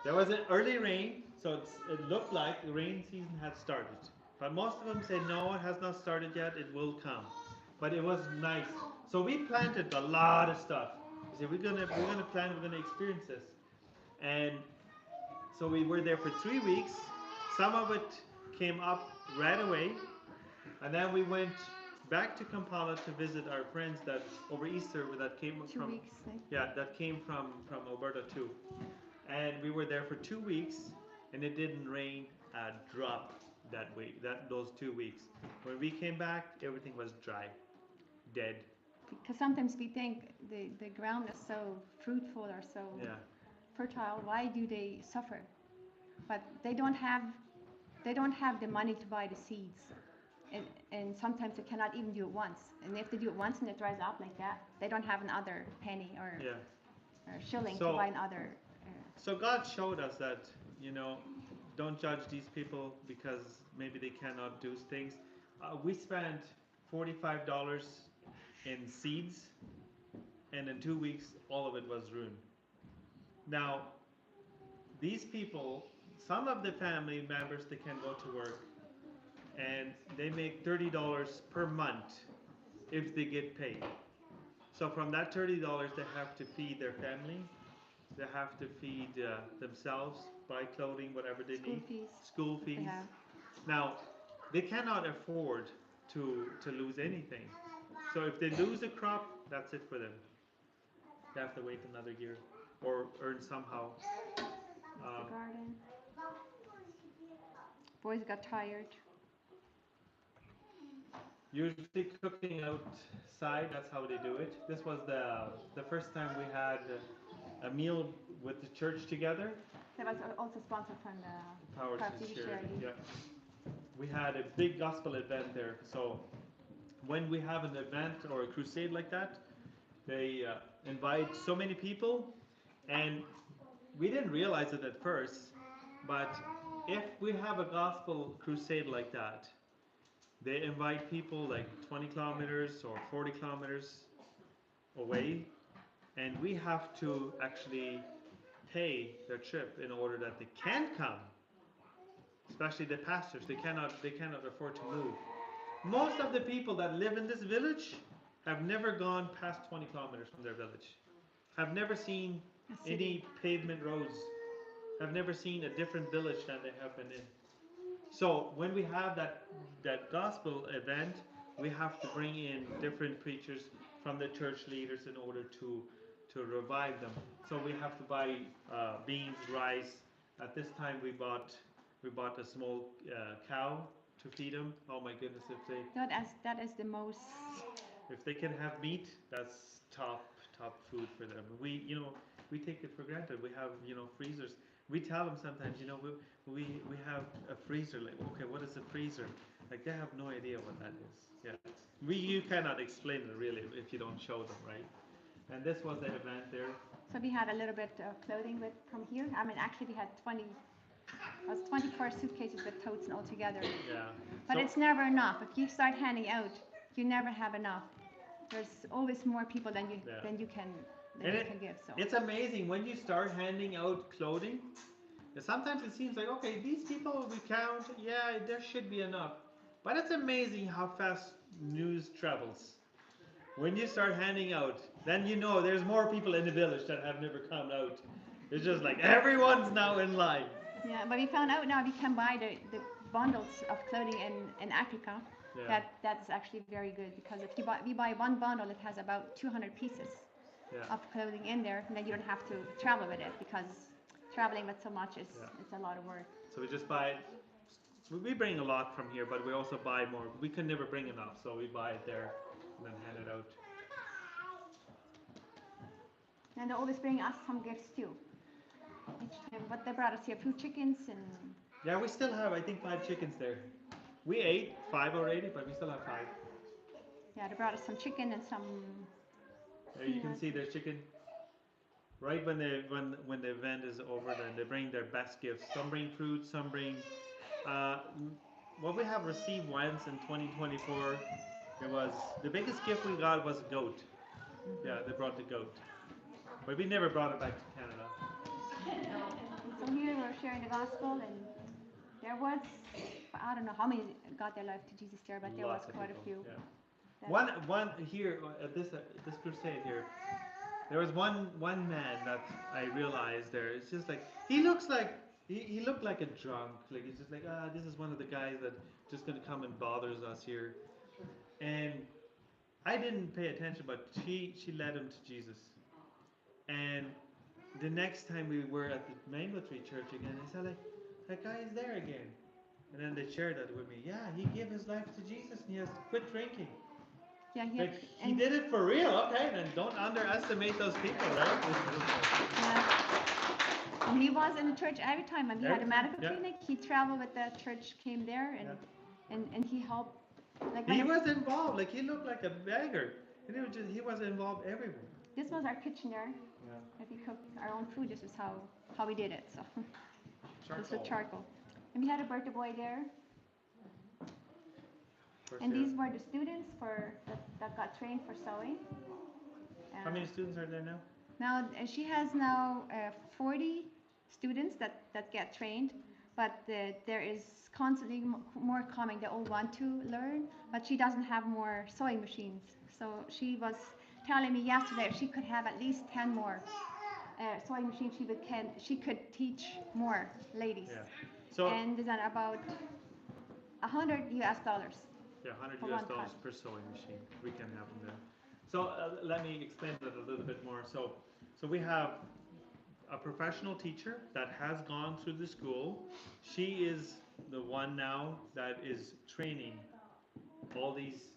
There was an early rain, so it looked like the rain season had started. But most of them said no, it has not started yet, it will come. But it was nice. So we planted a lot of stuff. We said we're gonna plant, we're gonna experience this. And so we were there for 3 weeks. Some of it came up right away. And then we went back to Kampala to visit our friends that over Easter that came 2 from weeks. that came from Alberta too. And we were there for 2 weeks, and it didn't rain a drop those 2 weeks. When we came back, everything was dry, dead. Because sometimes we think the ground is so fruitful or so fertile. Why do they suffer? But they don't have the money to buy the seeds, and sometimes they cannot even do it once. And if they do it once and it dries up like that, they don't have another penny or shilling to buy another. So God showed us that, don't judge these people because maybe they cannot do things. We spent $45 in seeds, and in 2 weeks, all of it was ruined. Now, these people, some of the family members, they can go to work, and they make $30 per month if they get paid. So from that $30, they have to feed their family. They have to feed themselves, buy clothing, whatever they need. School fees. Now, they cannot afford to lose anything. So if they lose a crop, that's it for them. They have to wait another year or earn somehow. The garden. Boys got tired. Usually cooking outside, that's how they do it. This was the first time we had a meal with the church together. That was also sponsored from the Ponteix Charity. Yeah. We had a big gospel event there. So when we have an event or a crusade like that, they invite so many people, and we didn't realize it at first, but if we have a gospel crusade like that, they invite people like 20 kilometers or 40 kilometers away, and we have to actually pay their trip in order that they can come. Especially the pastors, they cannot afford to move. Most of the people that live in this village have never gone past 20 kilometers from their village. Have never seen any pavement roads. Have never seen a different village than they have been in. So when we have that gospel event, we have to bring in different preachers from the church leaders in order to revive them. So we have to buy beans, rice. At this time we bought a small cow to feed them. Oh my goodness, that is the most. If they can have meat, that's top food for them. we take it for granted. We have, freezers. We tell them sometimes, we have a freezer. Like, okay, what is a freezer? Like, they have no idea what that is. Yeah. You cannot explain it really if you don't show them, right? And this was the event there. So we had a little bit of clothing from here. I mean, actually we had 24 suitcases with totes and all together. Yeah. But it's never enough. If you start handing out, you never have enough. There's always more people than you can give. So it's amazing when you start handing out clothing. Sometimes it seems like, okay, these people we count, yeah, there should be enough. But it's amazing how fast news travels. When you start handing out, then there's more people in the village that have never come out. It's just like everyone's now in line. Yeah, but we found out now we can buy the bundles of clothing in Africa. Yeah. That's actually very good, because if we buy one bundle, it has about 200 pieces of clothing in there, and then you don't have to travel with it, because traveling with so much it's a lot of work. So we just buy it. We bring a lot from here, but we also buy more. We can never bring enough, so we buy it there and then hand it out. And they always bring us some gifts too. Each time, but they brought us here 2 chickens and. Yeah, we still have, I think, 5 chickens there. We ate 5 already, but we still have 5. Yeah, they brought us some chicken and some. There you can see there's chicken. Right when the event is over, then they bring their best gifts. Some bring fruit, some bring. What we have received once in 2024, it was the biggest gift we got was a goat. Yeah, they brought the goat, but we never brought it back to Canada. So here we're sharing the gospel, and there was, I don't know how many got their life to Jesus there, but there was quite a few. Yeah. One here at this crusade here, there was one man that I realized there. It's just like he looked like a drunk. Like he's just like, this is one of the guys that just gonna come and bothers us here. And I didn't pay attention, but she led him to Jesus. And the next time we were at the Mango Tree Church again, I said, like, that guy is there again. And then they shared that with me. Yeah, he gave his life to Jesus and he has to quit drinking. Yeah, he did it for real. Okay, then don't underestimate those people, right? Yeah. And he was in the church every time. When we had a medical clinic, he traveled with the church, came there, and he helped. Like he was involved. Like he looked like a beggar, and he was involved everywhere. This was our kitchen there. Yeah. If we cooked our own food, this is how we did it. So this was charcoal. And we had a birthday boy there. And these were the students that got trained for sewing. How many students are there now? Now she has 40 students that get trained, but there is constantly more coming. They all want to learn, but she doesn't have more sewing machines. So she was telling me yesterday if she could have at least 10 more sewing machines, she could teach more ladies. Yeah. So and then about $100 US. Yeah, $100 US per sewing machine. We can have them there. So let me explain that a little bit more. So we have a professional teacher that has gone through the school. She is the one now that is training all these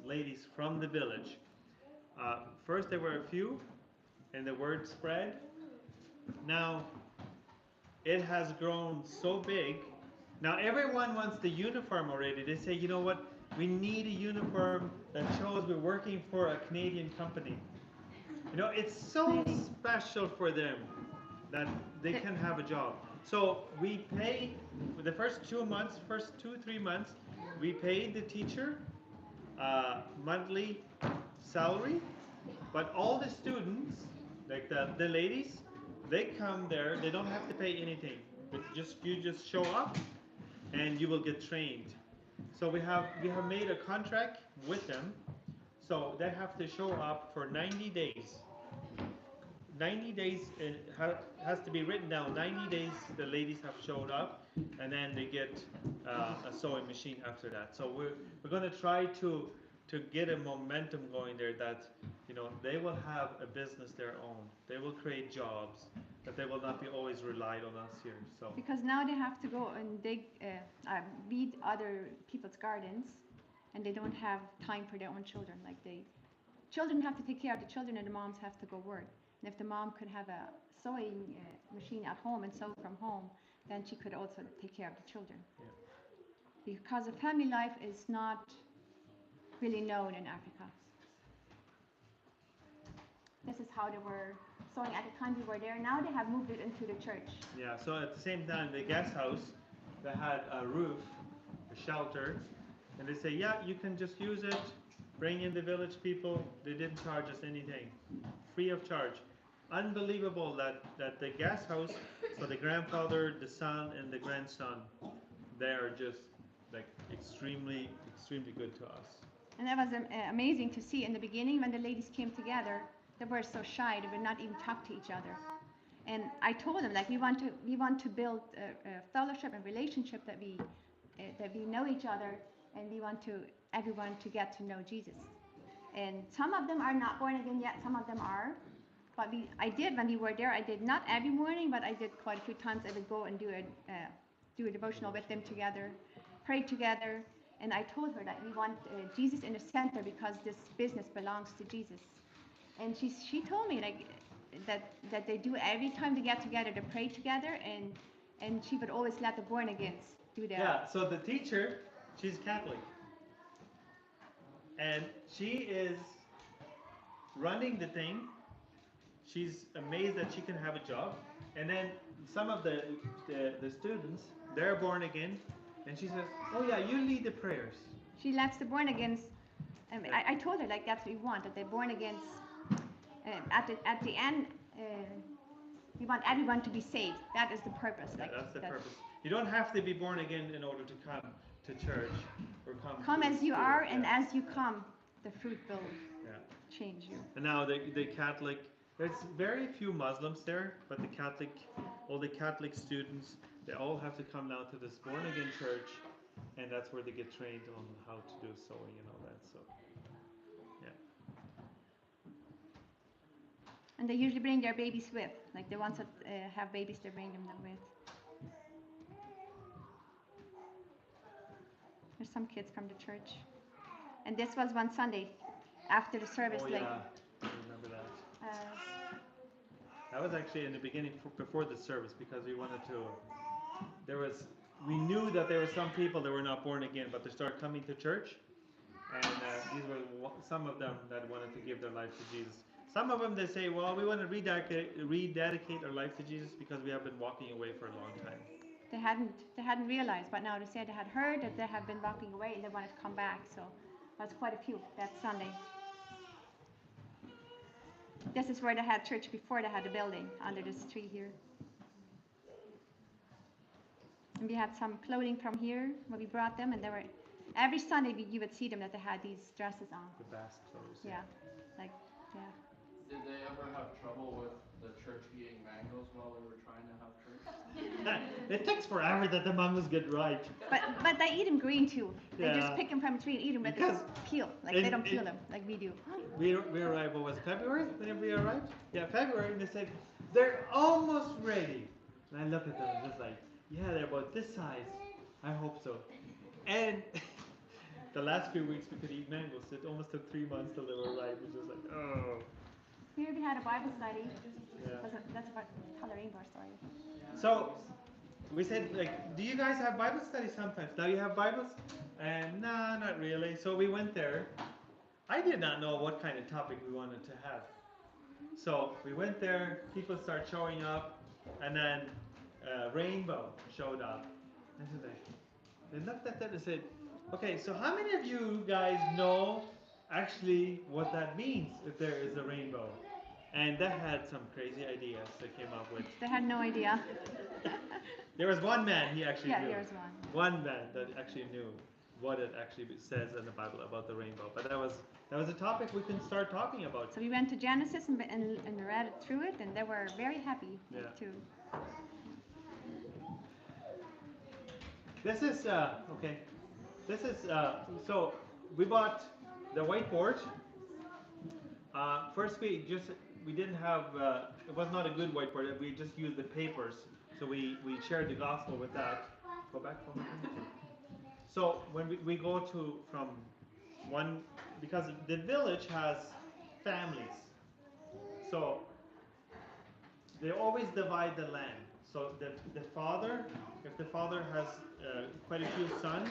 ladies from the village. First there were a few, and the word spread. Now it has grown so big. Now everyone wants the uniform already. They say, you know what? We need a uniform that shows we're working for a Canadian company. It's so special for them that they can have a job. So we pay for the first 2 months, 3 months, we paid the teacher monthly salary, but all the students, like the ladies, they come there, they don't have to pay anything. You just show up and you will get trained. So we have made a contract with them, so they have to show up for 90 days. 90 days, it has to be written down. 90 days the ladies have showed up, and then they get a sewing machine after that. So we're going to try to get a momentum going there that they will have a business their own. They will create jobs, that they will not be always relied on us here. So because now they have to go and dig, weed other people's gardens, and they don't have time for their own children. Like they children have to take care of the children and the moms have to go work. And if the mom could have a sewing machine at home and sew from home, then she could also take care of the children. Yeah. Because the family life is not really known in Africa. This is how they were sewing at the time we were there. Now they have moved it into the church. Yeah, so at the same time, the guest house, they had a roof, a shelter, and they say, yeah, you can just use it, bring in the village people. They didn't charge us anything, free of charge. Unbelievable that the guest house, so the grandfather, the son, and the grandson, they are just like extremely good to us. And that was amazing to see in the beginning when the ladies came together. They were so shy; they would not even talk to each other. And I told them, like, we want to build a fellowship and relationship that we know each other, and we want everyone to get to know Jesus. And some of them are not born again yet; some of them are. But I did when we were there. I did not every morning, but I did quite a few times. I would go and do a devotional with them together, pray together. And I told her that we want Jesus in the center because this business belongs to Jesus. And she told me like that they do every time they get together, they pray together, and she would always let the born agains do that. Yeah. So the teacher, she's Catholic, and she is running the thing. She's amazed that she can have a job, and then some of the students, they're born again, and she says, "Oh yeah, you lead the prayers." She lets the born agains. I told her like that's what we want, that they're born agains. At the end, we want everyone to be saved. That is the purpose. Yeah, like, that's the purpose. You don't have to be born again in order to come to church or come as you school. are, Yeah. and as you come, the fruit will change you. And now the Catholic, there's very few Muslims there, but all the Catholic students, they all have to come now to this born again church, and that's where they get trained on how to do sewing and all that. So, yeah. And they usually bring their babies with. Like the ones that have babies, they bring them with. There's some kids from the church. And this was one Sunday after the service. Oh yeah, I remember that. That was actually in the beginning, before the service, because we wanted to. We knew that there were some people that were not born again, but they started coming to church, and these were some of them that wanted to give their life to Jesus. Some of them, they say, well, we want to rededicate our life to Jesus because we have been walking away for a long time. They hadn't realized, but now they said they had heard that they have been walking away and they wanted to come back. So that's quite a few that Sunday. This is where they had church before they had the building, under this tree here. And we had some clothing from here where we brought them, and they were every Sunday you would see them that they had these dresses on. The best clothes. Yeah. Did they ever have trouble with the church eating mangoes while they were trying to have church? It takes forever that the mangoes get ripe. But they eat them green too. They Yeah. just pick them from a tree and eat them with Because the peel. Like they don't peel them like we do. We arrived, what was it, February? Whenever we arrived? Yeah, February, and they said, they're almost ready. And I look at them and just like, yeah, they're about this size. I hope so. And the last few weeks we could eat mangoes. It almost took 3 months till they were ripe. It was just like, oh. Here we had a Bible study. Yeah. That's about color rainbow story. So we said, like, do you guys have Bible study sometimes? Now you have Bibles? And nah, not really. So we went there. I did not know what kind of topic we wanted to have. So we went there, people start showing up, and then Rainbow showed up. And so they looked at that and said, okay, so how many of you guys know actually what that means if there is a rainbow? And they had some crazy ideas they came up with. They had no idea. There was one man, he actually knew. Yeah, there was one. One man that actually knew what it actually says in the Bible about the rainbow. But that was a topic we can start talking about. So we went to Genesis and read it through it, and they were very happy too. This is okay. This is so we bought the whiteboard. First we didn't have it was not a good whiteboard. We just used the papers. So we shared the gospel with that. Go back from. So when we go to from one, because the village has families. So they always divide the land. So the father, if the father has quite a few sons,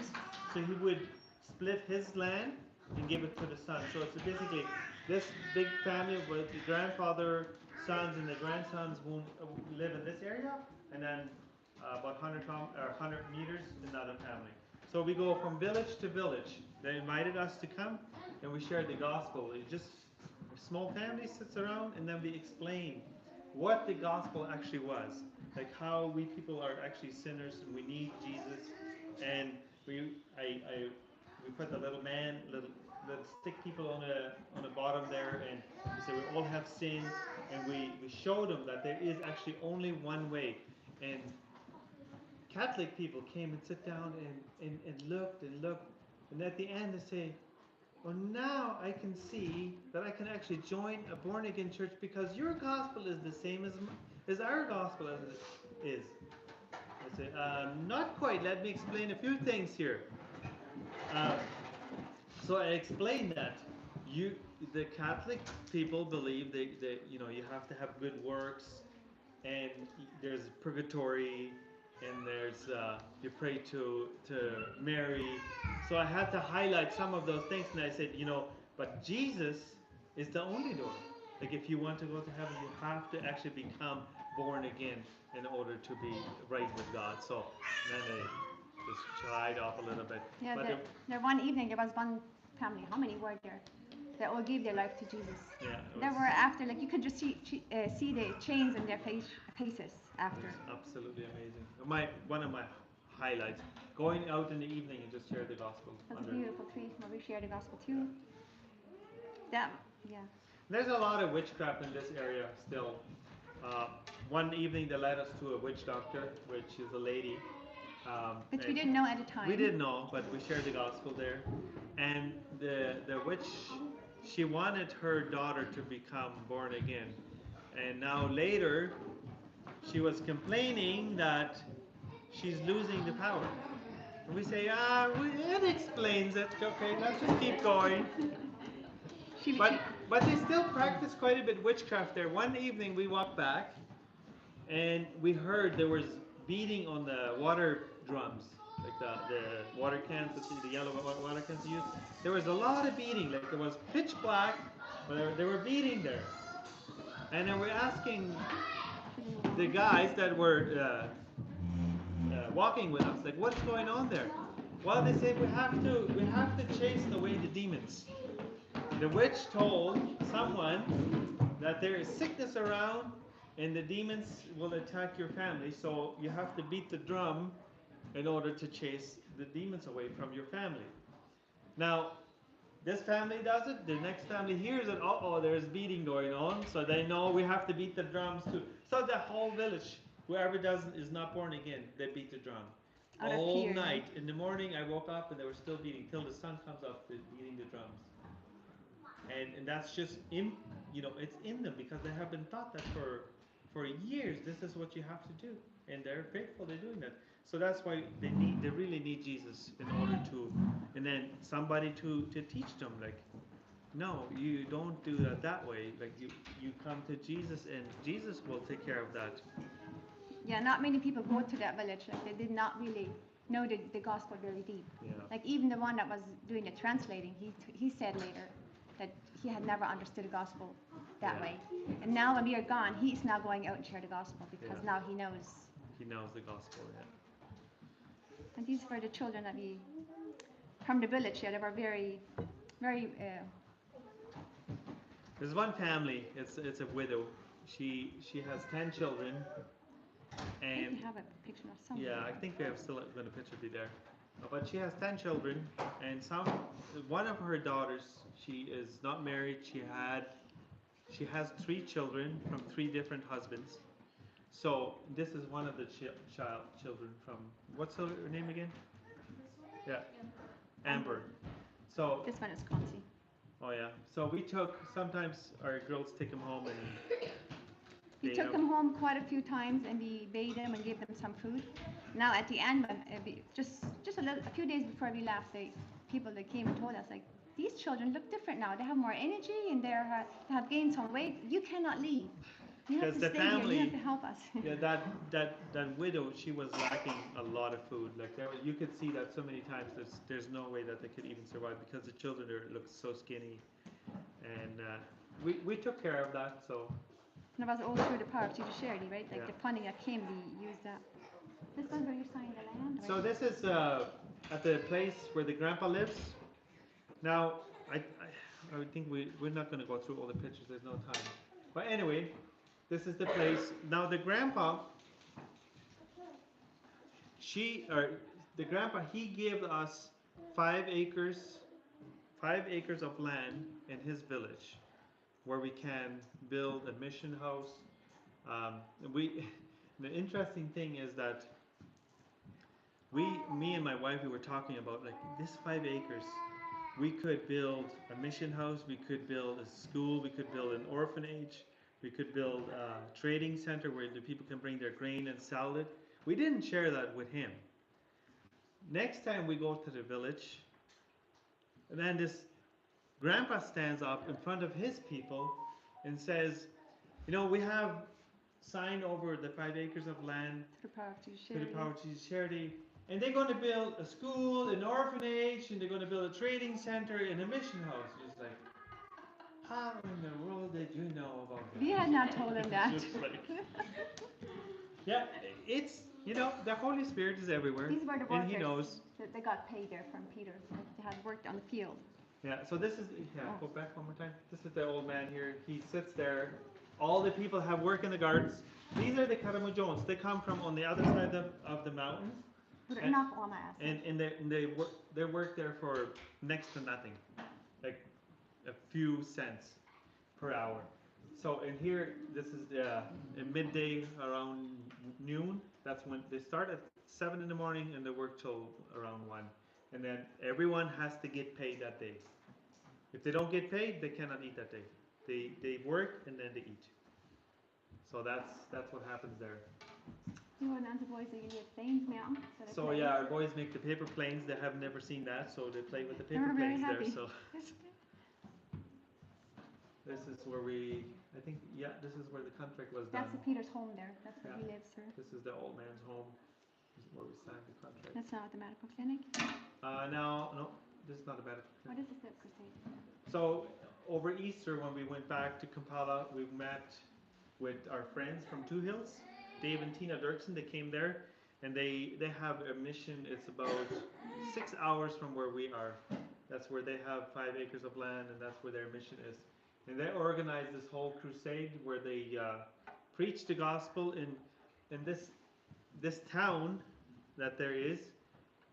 so he would split his land and give it to the son. So it's basically this big family with the grandfather, sons, and the grandsons who live in this area, and then about 100 meters another family. So we go from village to village. They invited us to come, and we share the gospel. It just a small family sits around, and then we explain what the gospel actually was, like how we people are actually sinners and we need Jesus, and we put the little stick people on the bottom there, and we say we all have sin, and we show them that there is actually only one way, and Catholic people came and sit down and looked, and at the end they say, well, now I can see that I can actually join a born-again church because your gospel is the same as our gospel is. I say, not quite. Let me explain a few things here. So I explained that the Catholic people believe that you have to have good works, and there's purgatory, and there's you pray to Mary. So I had to highlight some of those things, and I said, but Jesus is the only door. Like if you want to go to heaven, you have to actually become born again in order to be right with God. So then I just shied off a little bit. Yeah, but there one evening there was one family. How many were there? That all gave their life to Jesus. Yeah, they were after, like you could just see the chains in their faces after. It was absolutely amazing. One of my highlights, going out in the evening and just share the gospel. That's a beautiful tree where we share the gospel too. Yeah. There's a lot of witchcraft in this area still. One evening they led us to a witch doctor, which is a lady. Which we didn't know at the time. We didn't know, but we shared the gospel there. And the witch, she wanted her daughter to become born again. And now later, she was complaining that she's losing the power. And we say, it explains it. Okay, let's just keep going. But they still practice quite a bit witchcraft there. One evening we walked back, and we heard there was beating on the water drums, like the water cans, the yellow water cans you use. There was a lot of beating, like it was pitch black, but they were beating there. And then we're asking the guys that were walking with us, like, what's going on there? Well, they said we have to chase away the demons. The witch told someone that there is sickness around and the demons will attack your family, so you have to beat the drum in order to chase the demons away from your family. Now, this family does it, the next family hears it, there's beating going on, so they know we have to beat the drums too. So the whole village, whoever is not born again, they beat the drum. All night. In the morning I woke up and they were still beating till the sun comes up, they're beating the drums. And that's just it's in them because they have been taught that for years. This is what you have to do, and they're faithful. They're doing that. So that's why they really need Jesus in order to, and then somebody to teach them. Like, no, you don't do that way. Like you come to Jesus, and Jesus will take care of that. Yeah, not many people go to that village. Like they did not really know the gospel very deep. Yeah. Like even the one that was doing the translating, he said later that he had never understood the gospel that way. And now when we are gone, he's now going out and share the gospel because now he knows. He knows the gospel, yeah. And these were the children that we, from the village, they were very, very... There's one family, it's a widow. She has 10 children. And we have a picture of someone. Yeah, I think we have still going to picture be there. But she has 10 children, and one of her daughters, she is not married. She has 3 children from 3 different husbands. So this is one of the children from, what's her name again? Yeah, Amber. So this one is Concy. Oh yeah. So sometimes our girls take them home and we took them home quite a few times, and we bathed them and gave them some food. Now at the end, just a few days before we left, people that came and told us, like, these children look different now. They have more energy and they have gained some weight. You cannot leave. You have to Because the stay here. You family, have to help us. yeah, that widow, she was lacking a lot of food. Like you could see that so many times. There's no way that they could even survive because the children there looked so skinny, and we took care of that. So. And it was all through the power of Jesus Charity, right? Like Yeah. the funding that came, we used that. This one's where you're signing the land, right? So this is at the place where the grandpa lives. Now, I would think we're not going to go through all the pictures. There's no time. But anyway, this is the place. Now the grandpa, he gave us 5 acres of land in his village, where we can build a mission house. The interesting thing is that me and my wife, we were talking about like this 5 acres. We could build a mission house, we could build a school, we could build an orphanage, we could build a trading center where the people can bring their grain and sell it. We didn't share that with him. Next time we go to the village, and then this grandpa stands up in front of his people and says, you know, we have signed over the 5 acres of land To the power of Jesus to the Charity. power of Jesus Charity. And they're going to build a school, an orphanage, and they're going to build a trading center and a mission house. It's like, how in the world did you know about that? We had not told him that. Just like, yeah, it's, you know, the Holy Spirit is everywhere. These were the and workers he knows. that they got paid there from Peter. They had worked on the field. Yeah, so this is, go back one more time. This is the old man here. He sits there. All the people have work in the gardens. These are the Karamujones. They come from on the other side of the mountain. And they work there for next to nothing, like a few cents per hour. So in here, this is in midday around noon. That's when they start at 7 in the morning and they work till around 1. And then everyone has to get paid that day. If they don't get paid, they cannot eat that day. They work and then they eat. So that's what happens there. So yeah, our boys make the paper planes. They have never seen that, so they play with the paper planes there. So this is where this is where the contract was done. That's the Peter's home there. That's where he lives, sir. This is the old man's home. This is where we signed the contract. That's not the medical clinic. No, this is not a medical clinic. What is this crusade? So over Easter, when we went back to Kampala, we met with our friends from Two Hills, Dave and Tina Dirksen. They came there, and they have a mission. It's about 6 hours from where we are. That's where they have 5 acres of land, and that's where their mission is. And they organized this whole crusade where they preach the gospel in this town that there is.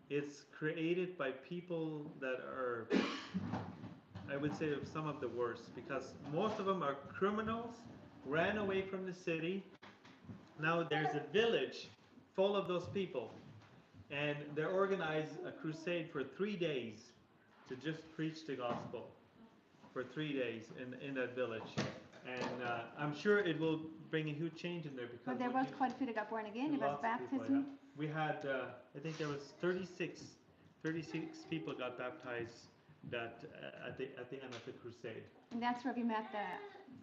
It's created by people that are, I would say, some of the worst, because most of them are criminals, ran away from the city. Now there's a village full of those people, and they organized a crusade for 3 days to just preach the gospel for 3 days in that village. And I'm sure it will bring a huge change in there, because But there was quite a few that got born again. There was baptism. People, yeah. We had, I think there was 36 people got baptized that at the end of the crusade. And that's where we met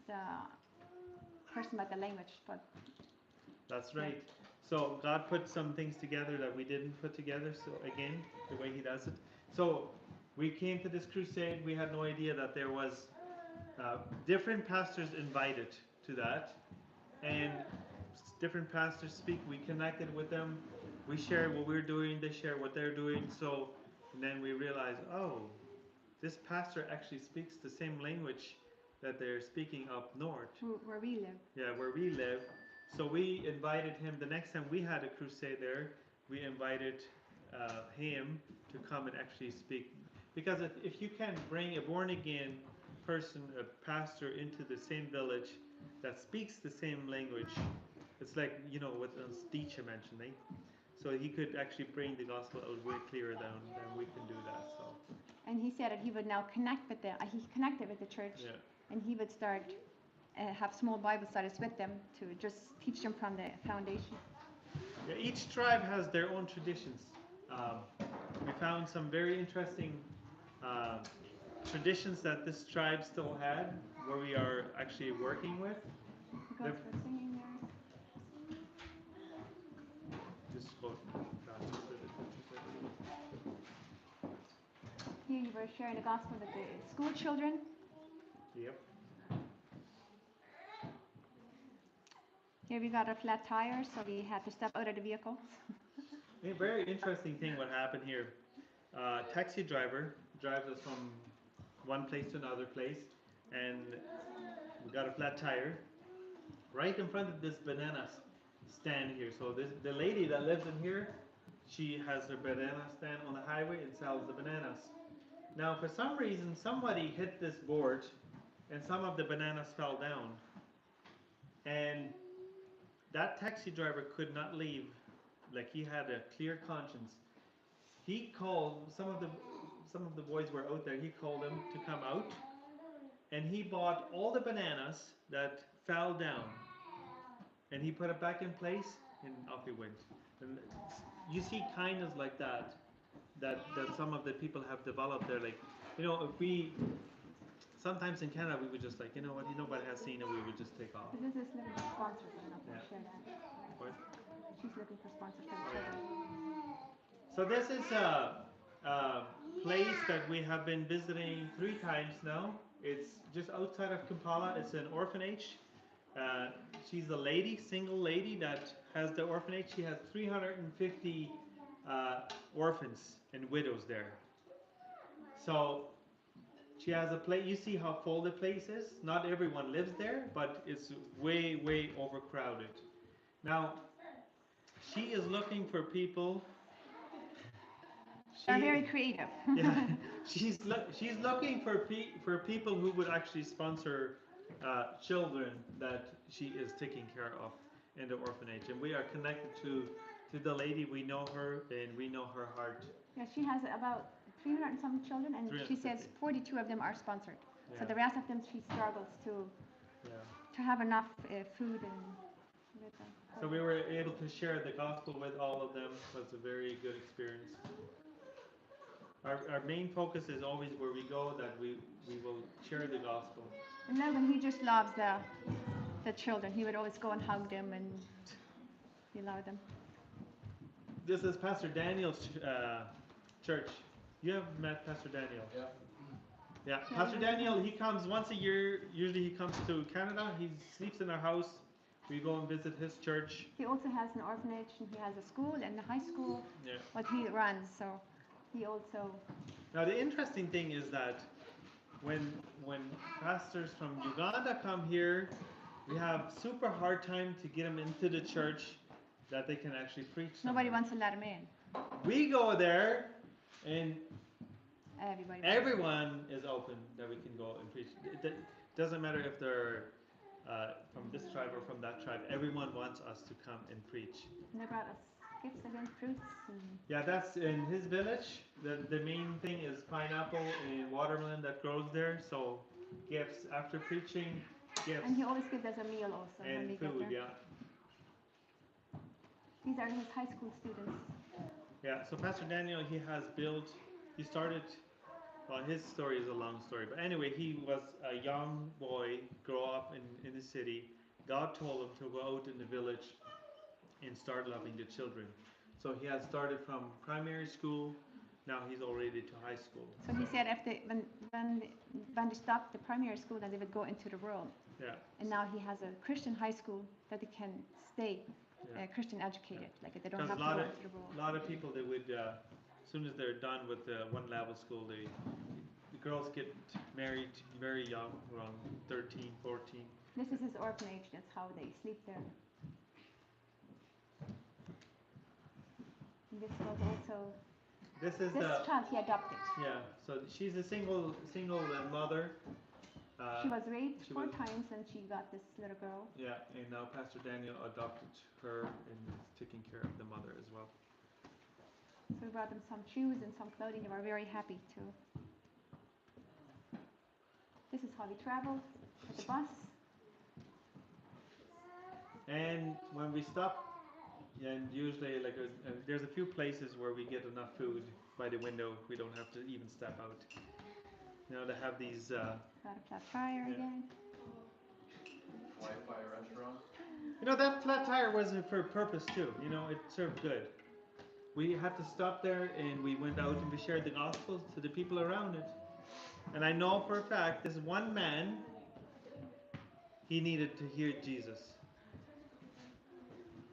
the person about the language. But that's right. So God put some things together that we didn't put together. So again, the way He does it. So we came to this crusade. We had no idea that there was different pastors invited to that, and different pastors speak. We connected with them. We shared what we're doing. They share what they're doing. So and then we realized, oh, this pastor actually speaks the same language that they're speaking up north. Where we live. Yeah, where we live. So we invited him. The next time we had a crusade there, we invited him to come and actually speak. Because if you can bring a born-again person, a pastor, into the same village that speaks the same language, it's like, you know, what Stitch mentioned, eh? So he could actually bring the gospel out way clearer than we can do that. So. And he said that he would now connect with he connected with the church, yeah. And he would start have small Bible studies with them to just teach them from the foundation. Yeah, each tribe has their own traditions. We found some very interesting traditions that this tribe still had, where we are actually working with. The girls were singing there. Just spoke. Here you were sharing the gospel with the school children. Yep. Here we got a flat tire, so we had to step out of the vehicle. A very interesting thing what happened here. Taxi driver drives us from one place to another place, and we got a flat tire right in front of this banana stand here. So the lady that lives in here, she has her banana stand on the highway and sells the bananas. Now, for some reason, somebody hit this board, and some of the bananas fell down. And that taxi driver could not leave, like he had a clear conscience. He called some of the boys were out there. He called them to come out, and he bought all the bananas that fell down, and he put it back in place, and off he went. And you see kindness like that some of the people have developed there. Like, you know, if we sometimes in Canada we would just like, you know what, nobody has seen it, we would just take off. This is looking for sponsors. I'm not going to Yeah. share that. What? She's looking for sponsors for the Oh, children. So this is a place that we have been visiting 3 times now. It's just outside of Kampala. It's an orphanage. She's a lady, single lady that has the orphanage. She has 350 orphans and widows there. So she has a place. You see how full the place is? Not everyone lives there, but it's way, way overcrowded. Now, she is looking for people. They're very creative. Yeah, she's looking for people who would actually sponsor children that she is taking care of in the orphanage, and we are connected to the lady. We know her, and we know her heart. Yeah, she has about 300 and some children, and she says 42 of them are sponsored. Yeah. So the rest of them she struggles to have enough food and. So we were able to share the gospel with all of them. It was a very good experience. Our main focus is always where we go that we will share the gospel. And Logan, he just loves the children. He would always go and hug them, and he loved them. This is Pastor Daniel's church. You have met Pastor Daniel? Yeah. Yeah, Pastor Daniel, he comes once a year. Usually he comes to Canada. He sleeps in our house. We go and visit his church. He also has an orphanage, and he has a school and a high school, what he runs. So he also. Now the interesting thing is that when pastors from Uganda come here, we have super hard time to get them into the church that they can actually preach. Nobody wants to let him in. We go there, and everyone is open that we can go and preach. It doesn't matter if they're from this tribe or from that tribe. Everyone wants us to come and preach. And they brought us gifts again, fruits. Yeah, that's in his village. The main thing is pineapple and watermelon that grows there. So gifts after preaching, gifts. And he always gives us a meal also. And when we food, get there. yeah. These are his high school students. Yeah, so Pastor Daniel, he started, well, his story is a long story, but anyway, he was a young boy, grow up in the city. God told him to go out in the village and start loving the children. So he has started from primary school, now he's already to high school. So he said when they stopped the primary school, then they would go into the world. Yeah. And now he has a Christian high school that they can stay Christian educated, like they don't have to go into the world. A lot of people, they would, as soon as they're done with the one level school, the girls get married very young, around 13, 14. This is his orphanage, that's how they sleep there. And this was also, This child he adopted. Yeah, so she's a single mother. She was raped 4 times and she got this little girl. Yeah, and now Pastor Daniel adopted her and is taking care of the mother as well. So we brought them some shoes and some clothing. They were very happy too. This is how we traveled with the bus. And when we stop, and usually there's a few places where we get enough food by the window. We don't have to even step out. You know, they have these. Got a flat tire Yeah. again. Wi-Fi restaurant. You know, that flat tire was for a purpose too. You know, it served good. We had to stop there and we went out and we shared the gospel to the people around it. And I know for a fact this one man, he needed to hear Jesus.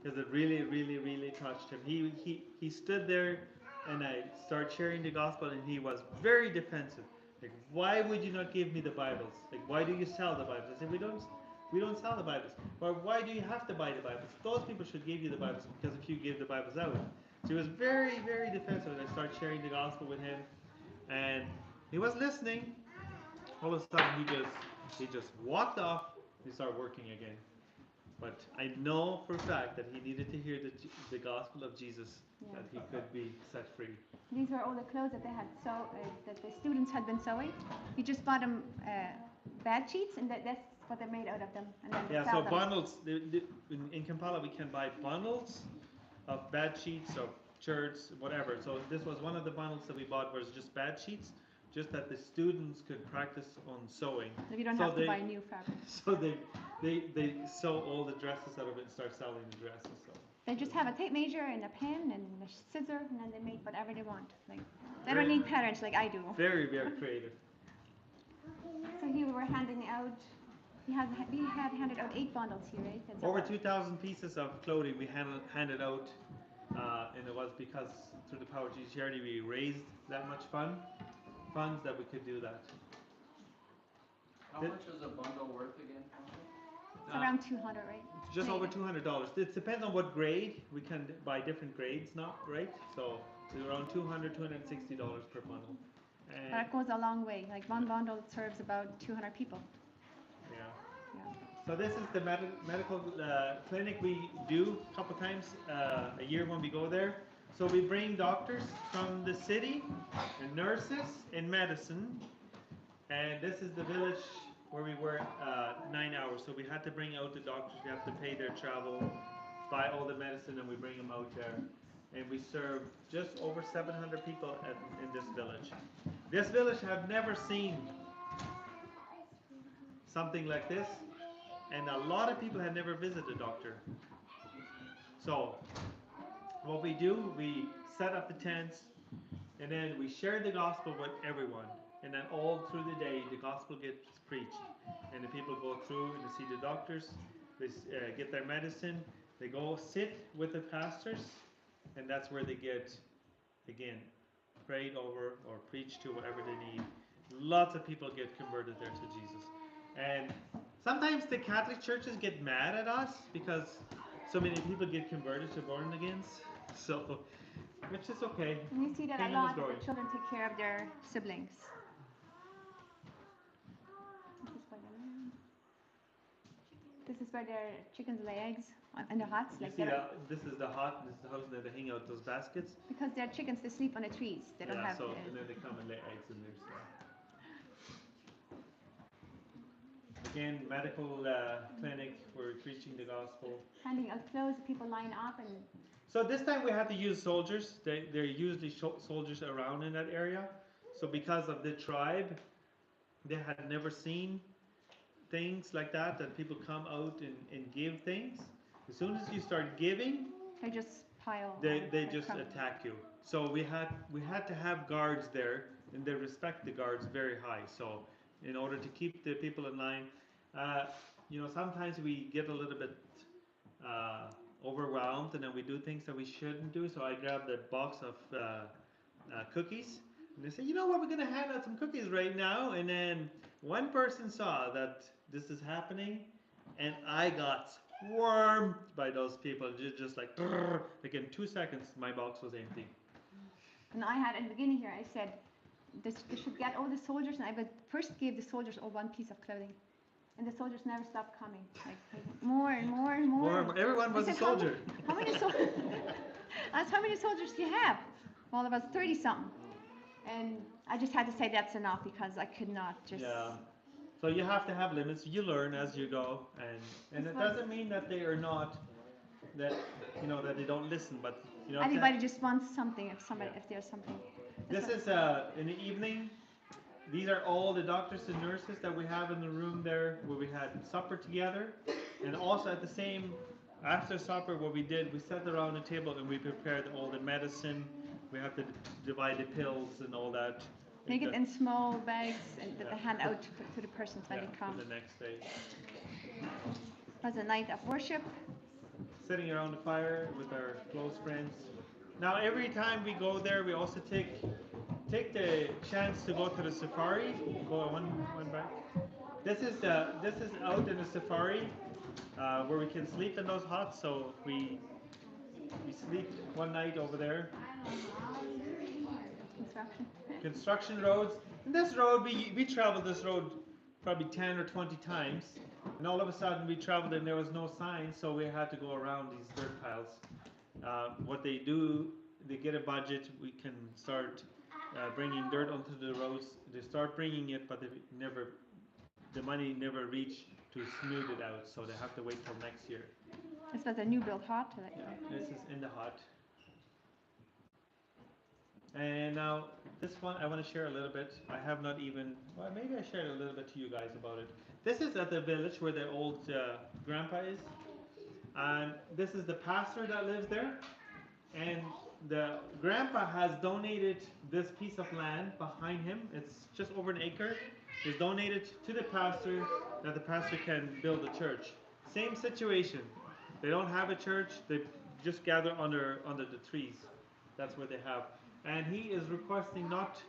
Because it really, really, really touched him. He stood there and I started sharing the gospel and he was very defensive. Like, why would you not give me the Bibles? Like, why do you sell the Bibles? I said, we don't sell the Bibles. Or why do you have to buy the Bibles? Those people should give you the Bibles because if you give the Bibles out. So he was very, very defensive. And I started sharing the gospel with him. And he was listening. All of a sudden he just walked off. He started working again. But I know for a fact that he needed to hear the gospel of Jesus, Yeah. that he could be set free. These were all the clothes that they had that the students had been sewing. You just bought them bed sheets, and that's what they made out of them. And then Yeah, sell so them. bundles, in Kampala we can buy bundles of bed sheets, of shirts, whatever. So this was one of the bundles that we bought was just bed sheets, just that the students could practice on sewing. So you don't So have to they- buy new fabric. So they sew all the dresses out of it and start selling the dresses. So. They just have a tape measure and a pen and a scissor, and then they make whatever they want. Like they Very- don't need patterns like I do. Very, very creative. So here we were handing out. We had handed out 8 bundles here, right? That's Over all. 2,000 pieces of clothing we handed out, and it was because through the power of Jesus Charity we raised that much funds that we could do that. How much is a bundle worth again? It's around 200, right? Just over Canadian. $200. It depends on what grade. We can buy different grades now, right? So it's around $200, $260 per bundle. But And it goes a long way. Like one bundle serves about 200 people. yeah. Yeah. So this is the medical clinic we do a couple times a year when we go there. So we bring doctors from the city, and nurses, and medicine. And this is the village where we were 9 hours. So we had to bring out the doctors. We have to pay their travel, buy all the medicine, and we bring them out there. And we serve just over 700 people in this village. This village have never seen something like this. And a lot of people had never visited a doctor. So what we do, we set up the tents, and then we share the gospel with everyone. And then all through the day, the gospel gets preached. And the people go through and they see the doctors, they get their medicine, they go sit with the pastors, and that's where they get, again, prayed over or preached to, whatever they need. Lots of people get converted there to Jesus. And sometimes the Catholic churches get mad at us because so many people get converted to born agains. So, which is okay. And you see that a Kingdom is lot. growing. The children take care of their siblings. This is where their chickens lay eggs in the huts. You Like see they're- that this is the hut, this is the house, and then they hang out those baskets. because their chickens, they sleep on the trees. They don't Yeah, have. so and then they come and lay eggs in there. So. Again, medical clinic where we're preaching the gospel. Handing out clothes, people line up and So this time we had to use soldiers. There are usually soldiers around in that area. So because of the tribe, they had never seen things like that people come out and give things. As soon as you start giving, they just pile. they like just crumbs. attack you. So we had to have guards there, and they respect the guards very high. So in order to keep the people in line, sometimes we get a little bit overwhelmed, and then we do things that we shouldn't do. So I grabbed a box of cookies, and they said, you know what, we're going to hand out some cookies right now. And then one person saw that this is happening, and I got swarmed by those people, just like in 2 seconds, my box was empty. And I had in the beginning here, I said, they should get all the soldiers, and I would first give the soldiers all one piece of clothing. And the soldiers never stopped coming. Like more and more and more. Everyone was I a said, soldier. How many soldiers? I asked, how many soldiers do you have? Well, there was 30 something. And I just had to say that's enough because I could not just. Yeah. So you have to have limits. You learn as you go, and it doesn't mean that they are not that they don't listen, but Everybody just wants something if there's something. This is in the evening. these are all the doctors and nurses that we have in the room there where we had supper together. And also at the same, after supper, what we did, we sat around the table and we prepared all the medicine. We have to divide the pills and all that. Make it in small bags and that they hand out to the persons when they come. For the next day. It was a night of worship. Sitting around the fire with our close friends. Now every time we go there, we also take the chance to go to the safari. Go one back. This is out in the safari where we can sleep in those huts. So we sleep one night over there. Construction roads. And this road, we traveled this road probably 10 or 20 times. And all of a sudden we traveled and there was no sign, so we had to go around these dirt piles. What they do, they get a budget, we can start bringing dirt onto the roads. They start bringing it, but the money never reach to smooth it out, so they have to wait till next year. This was a new built hut. This is in the hut. And now this one I want to share a little bit. I have not even, well, maybe I shared a little bit to you guys about it. This is at the village where the old grandpa is. And this is the pastor that lives there. And the grandpa has donated this piece of land behind him. It's just over an acre. It's donated to the pastor that the pastor can build a church. Same situation. They don't have a church. They just gather under the trees. That's what they have. And he is requesting not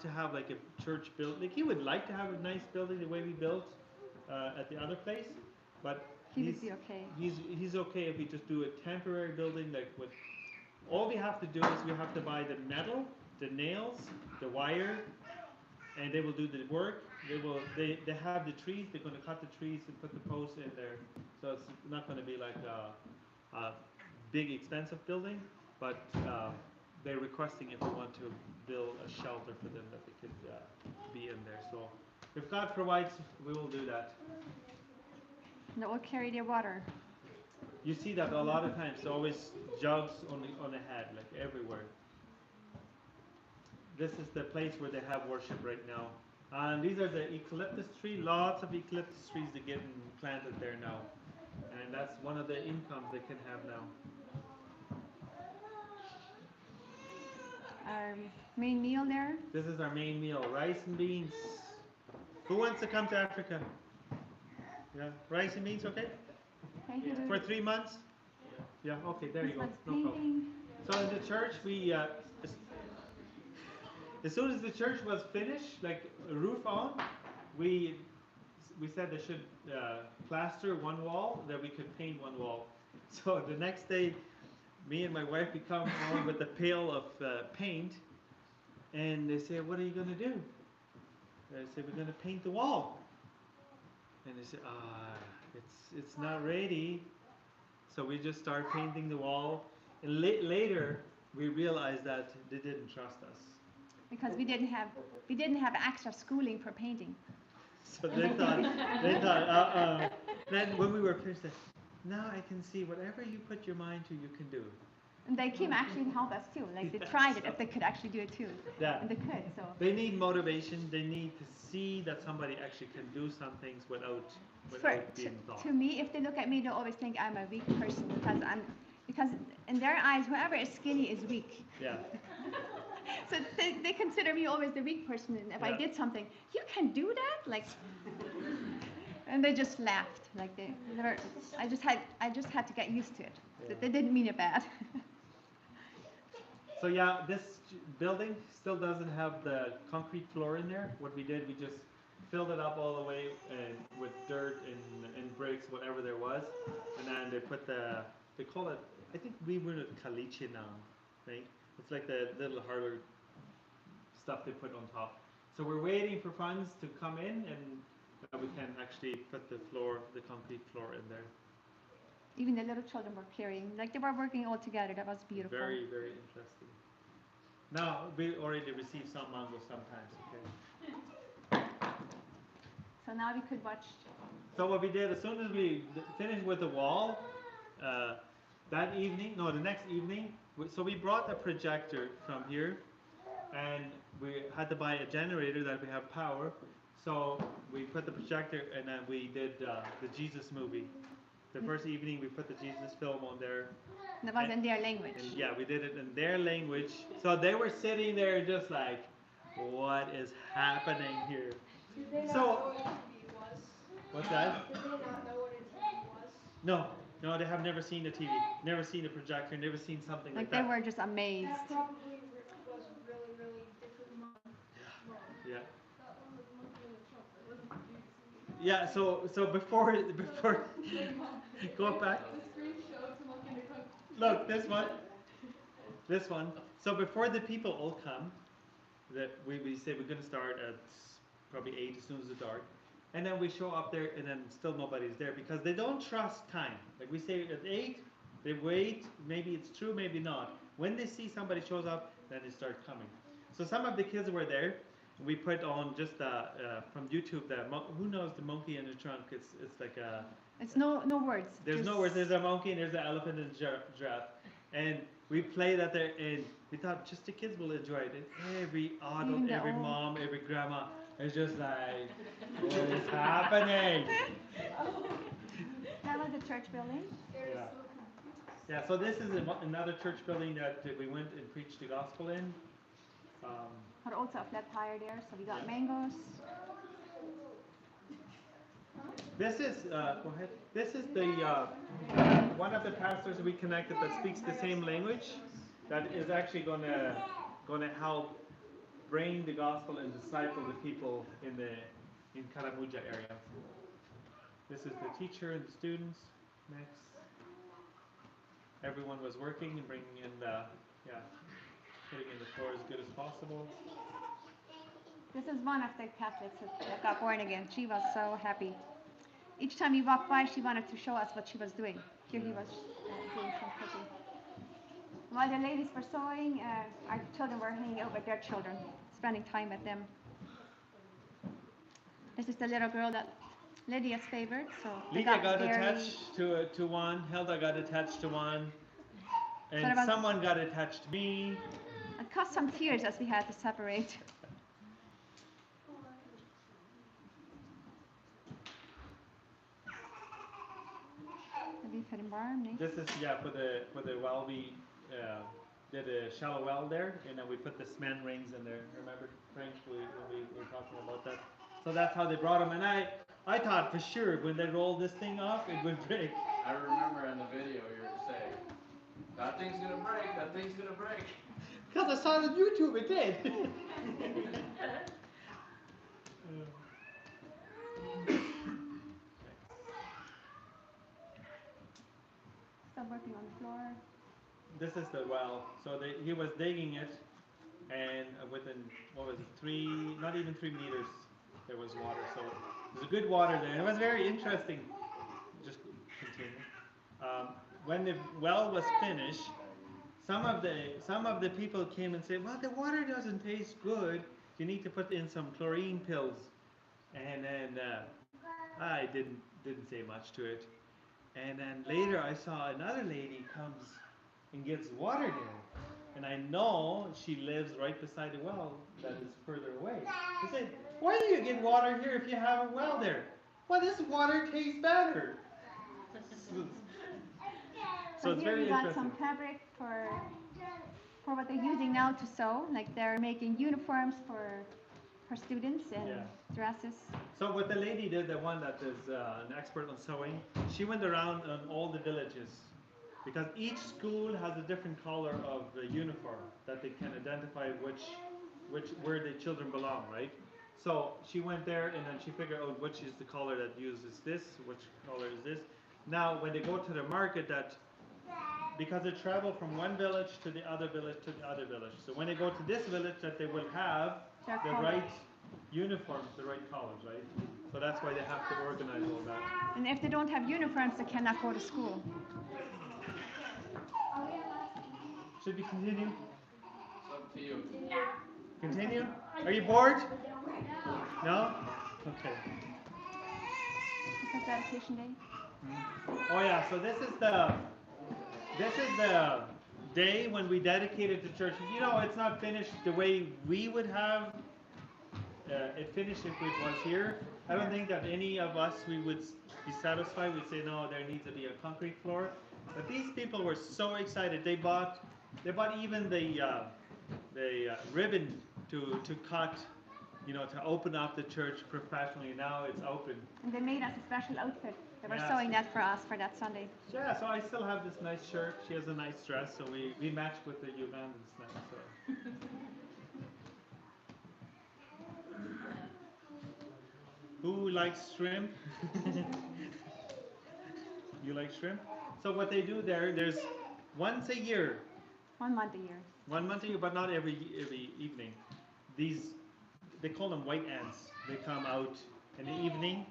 to have like a church built. Like he would like to have a nice building the way we built at the other place, but he would be okay. He's okay if we just do a temporary building. Like with all we have to do is we have to buy the metal, the nails, the wire, and they will do the work. They have the trees. They're going to cut the trees and put the posts in there. So it's not going to be like a big expensive building, but they're requesting if we want to build a shelter for them that they could be in there. So if God provides, we will do that. And it will carry their water. You see that a lot of times. Always jugs on the head, like everywhere. This is the place where they have worship right now. And these are the eucalyptus tree. Lots of eucalyptus trees that get planted there now. And that's one of the incomes they can have now. Our main meal there. This is our main meal, rice and beans. Who wants to come to Africa? Yeah, rice and beans, okay? For 3 months? Yeah, okay, there you go. No problem. So in the church, we, as soon as the church was finished, like roof on, we said they should plaster one wall, that we could paint one wall. So the next day, me and my wife, we come home with a pail of paint, and they say, "What are you going to do?" I say, "We're going to paint the wall." And they say, it's not ready. So we just start painting the wall. And later, we realized that they didn't trust us. Because we didn't have extra schooling for painting. So they thought, Then when we were finished, they said, "Now I can see whatever you put your mind to, you can do." And they came actually to help us too. Like they tried it if they could actually do it too. Yeah. And they could. So they need motivation. They need to see that somebody actually can do some things without being taught. To me, if they look at me, they always think I'm a weak person because in their eyes, whoever is skinny is weak. Yeah. So they consider me always the weak person. And if I did something, you can do that, like. And they just laughed. Like they never. I just had to get used to it. Yeah. They didn't mean it bad. So yeah, this building still doesn't have the concrete floor in there. What we did, we just filled it up all the way with dirt and bricks, whatever there was, and then they put they call it, I think we were at caliche now, right? It's like the little harder stuff they put on top. So we're waiting for funds to come in, and we can actually put the concrete floor in there. Even the little children were carrying, like they were working all together. That was beautiful. Very, very interesting. Now, we already received some mangoes sometimes, okay? So now we could watch. So what we did, as soon as we finished with the wall, the next evening, so we brought a projector from here, and we had to buy a generator that we have power. So we put the projector, and then we did the Jesus movie. The first evening we put the Jesus film on there. That was in their language. And yeah, we did it in their language. So they were sitting there just like, what is happening here? Did they not So- know what a TV was? What's that? Did they not know what a TV was? No, they have never seen a TV, never seen a projector, never seen something like Like they that. were just amazed. That probably was really, really different. Yeah. That one was monkey in the trunk. That wasn't the TV. Yeah, so before go back. The screen showed to monkey in the trunk. Look, this one. So before the people all come, that we say we're gonna start at probably 8 as soon as it's dark. And then we show up there and then still nobody's there because they don't trust time. Like we say at 8, they wait, maybe it's true, maybe not. When they see somebody shows up, then they start coming. So some of the kids were there. We put on just from YouTube who knows the monkey in the trunk? It's like a. It's no words. There's no words. There's a monkey and there's an elephant and a giraffe, and we play that there, and we thought just the kids will enjoy it. And every adult, Even the every old. mom, every grandma is just like, what is happening? That was the church building. Yeah. Yeah. So this is another church building that we went and preached the gospel in. Had also a flat tire there, so we got Yeah. mangoes. This is go ahead. This is the one of the pastors we connected that speaks the same language, that is actually gonna help bring the gospel and disciple the people in Karamuja area. This is the teacher and the students. Next, everyone was working and bringing in putting in the floor as good as possible. This is one of the Catholics that got born again. She was so happy. Each time we walked by, she wanted to show us what she was doing. Here he was doing some cooking. While the ladies were sewing, our children were hanging out with their children, spending time with them. This is the little girl that Lydia's favorite. So they Lydia got very- attached to one. Hilda got attached to one. And What about- someone got attached to me. It caused some tears as we had to separate. We put him warm, nee? This is for the well we did a shallow well there, and then we put the cement rings in there. Remember, Frank, when we were talking about that. So that's how they brought them, and I thought for sure when they rolled this thing off it would break. I remember in the video you were saying, that thing's gonna break, that thing's gonna break. Because I saw it on YouTube, it did. Still working on the floor. This is the well. So he was digging it, and within not even 3 meters, there was water. So there's a good water there. It was very interesting. Just continue. When the well was finished, some of the people came and said, "Well, the water doesn't taste good. You need to put in some chlorine pills." And then I didn't say much to it. And then later I saw another lady comes and gets water there. And I know she lives right beside the well that is further away. I said, "Why do you get water here if you have a well there?" "Well, this water tastes better." So it's here very we got interesting. some fabric for what they're using now to sew. Like they're making uniforms for students and Yeah. dresses. So what the lady did, the one that is an expert on sewing, she went around on all the villages, because each school has a different color of the uniform that they can identify where the children belong, right? So she went there and then she figured out which is the color that uses this, which color is this. Now when they go to the market, because they travel from one village to the other village to the other village. So when they go to this village, that they will have Their the color. right uniforms, the right colors, right? So that's why they have to organize all that. And if they don't have uniforms, they cannot go to school. Should we continue? It's up to you. Continue? Are you bored? No? Okay. Is that dedication day? Oh yeah, so this is the day when we dedicated the church, you know, it's not finished the way we would have it finished if it was here. I don't think that any of us, we would be satisfied. We'd say, no, there needs to be a concrete floor. But these people were so excited. They bought even the ribbon to cut, you know, to open up the church professionally. Now it's open. And they made us a special outfit. They were Yeah. sewing that for us for that Sunday. Yeah, so I still have this nice shirt. She has a nice dress, so we matched with the Ugandans now. So. Who likes shrimp? You like shrimp? So what they do there's once a year. 1 month a year. 1 month a year, but not every evening. They call them white ants. They come out in the evening,